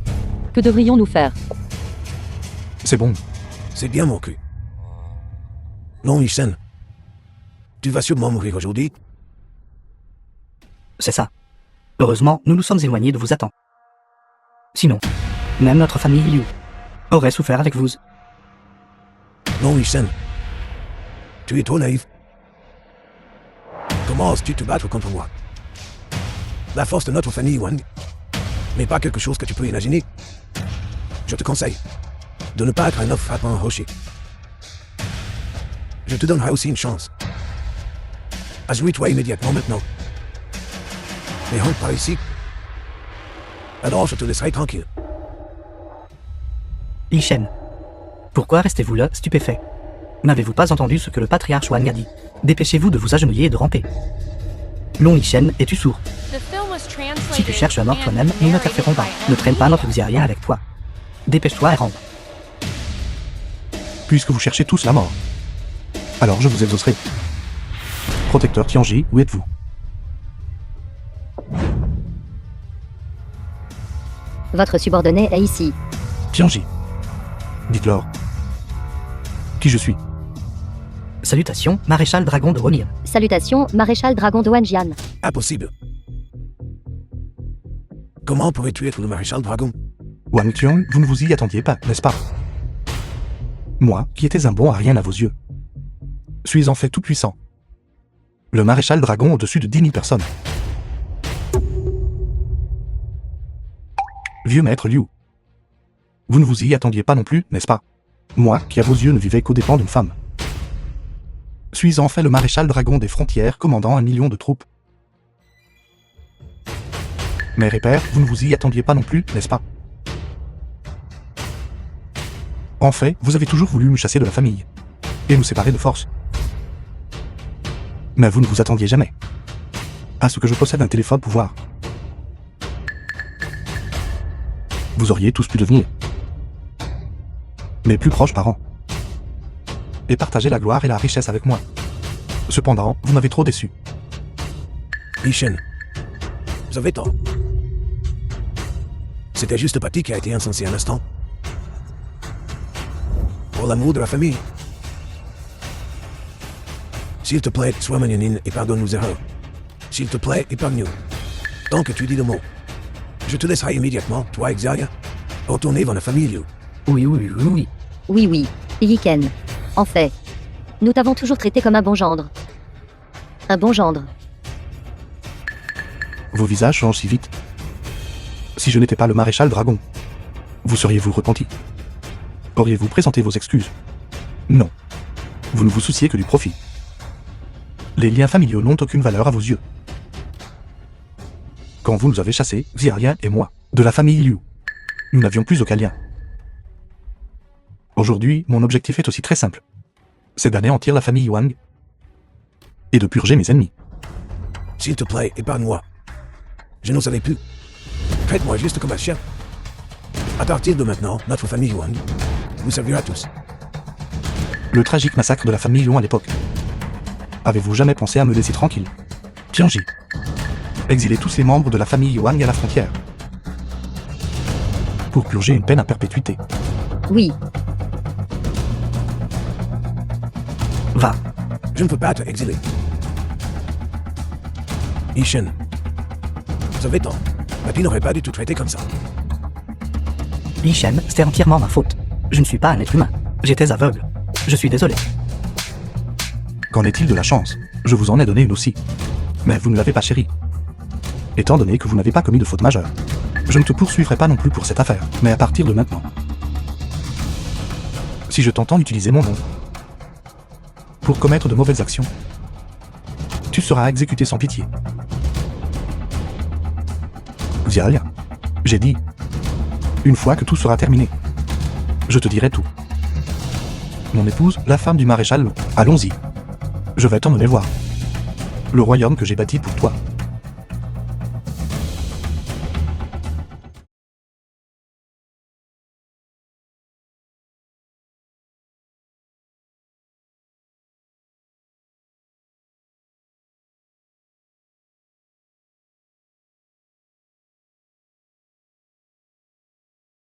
que devrions-nous faire? C'est bon. C'est bien mon cul. Non, Yi-Shen. Tu vas sûrement mourir aujourd'hui. C'est ça. Heureusement, nous nous sommes éloignés de vos attentes. Sinon, même notre famille Liu aurait souffert avec vous. Non, Yi-Shen. Tu es trop naïf. Comment oses-tu te battre contre moi? La force de notre famille Wang n'est pas quelque chose que tu peux imaginer. Je te conseille de ne pas être un œuf frappant un rocher. Je te donnerai aussi une chance. Agenouille-toi immédiatement maintenant. Mais rentre par ici. Alors je te laisserai tranquille. Yi Shen, pourquoi restez-vous là, stupéfait? N'avez-vous pas entendu ce que le patriarche Wang a dit? Dépêchez-vous de vous agenouiller et de ramper. Long Yi Shen, es-tu sourd? Si tu cherches la mort toi-même, nous n'interférons pas. Ne traîne pas notre xérien avec toi. Dépêche-toi et rentre. Puisque vous cherchez tous la mort, alors je vous exaucerai. Protecteur Tianji, où êtes-vous? Votre subordonné est ici. Tianji. Dites-leur. Qui je suis? Salutations, maréchal dragon de Ronir. Salutations, maréchal dragon de Wanjian. Impossible. Comment pourrais-tu être le maréchal dragon? Wang Qiong, vous ne vous y attendiez pas, n'est-ce pas? Moi, qui étais un bon à rien à vos yeux, suis en fait tout puissant. Le maréchal dragon au-dessus de 10 000 personnes. Vieux maître Liu. Vous ne vous y attendiez pas non plus, n'est-ce pas? Moi, qui à vos yeux ne vivais qu'aux dépens d'une femme, suis en fait le maréchal dragon des frontières commandant 1 million de troupes. Mère et père, vous ne vous y attendiez pas non plus, n'est-ce pas? En fait, vous avez toujours voulu me chasser de la famille, et nous séparer de force. Mais vous ne vous attendiez jamais à ce que je possède un téléphone pouvoir. Vous auriez tous pu devenir mes plus proches parents, et partager la gloire et la richesse avec moi. Cependant, vous m'avez trop déçu. Ishen, vous avez tort. C'était juste Patty qui a été insensé un instant. Pour l'amour de la famille. S'il te plaît, sois magnanime et pardonne nos erreurs. S'il te plaît, épargne-nous. Tant que tu dis le mot. Je te laisserai immédiatement, toi et Xaria, retourner dans la famille Liu. Oui, oui, oui, oui. Oui, oui, Yiken. En fait, nous t'avons toujours traité comme un bon gendre. Un bon gendre. Vos visages changent si vite. Si je n'étais pas le maréchal Dragon, vous seriez-vous repenti? Auriez-vous présenté vos excuses? Non. Vous ne vous souciez que du profit. Les liens familiaux n'ont aucune valeur à vos yeux. Quand vous nous avez chassés, Xiaoyan et moi, de la famille Liu, nous n'avions plus aucun lien. Aujourd'hui, mon objectif est aussi très simple. C'est d'anéantir la famille Wang et de purger mes ennemis. S'il te plaît, épargne-moi. Je n'en savais plus. Traite-moi juste comme un chien. À partir de maintenant, notre famille Wang vous servira tous. Le tragique massacre de la famille Yuan à l'époque. Avez-vous jamais pensé à me laisser tranquille? Tianji. Exilez tous les membres de la famille Yuan à la frontière. Pour purger une peine à perpétuité. Oui, Va. Je ne peux pas te exiler. Ishen, vous avez tort. Patty n'aurait pas du tout traité comme ça. Ishen, c'était entièrement ma faute. Je ne suis pas un être humain. J'étais aveugle. Je suis désolé. Qu'en est-il de la chance? Je vous en ai donné une aussi. Mais vous ne l'avez pas chérie. Étant donné que vous n'avez pas commis de faute majeure, je ne te poursuivrai pas non plus pour cette affaire, mais à partir de maintenant. Si je t'entends utiliser mon nom pour commettre de mauvaises actions, tu seras exécuté sans pitié. Xiaoyan, j'ai dit, une fois que tout sera terminé, je te dirai tout. Mon épouse, la femme du maréchal, allons-y. Je vais t'emmener voir le royaume que j'ai bâti pour toi.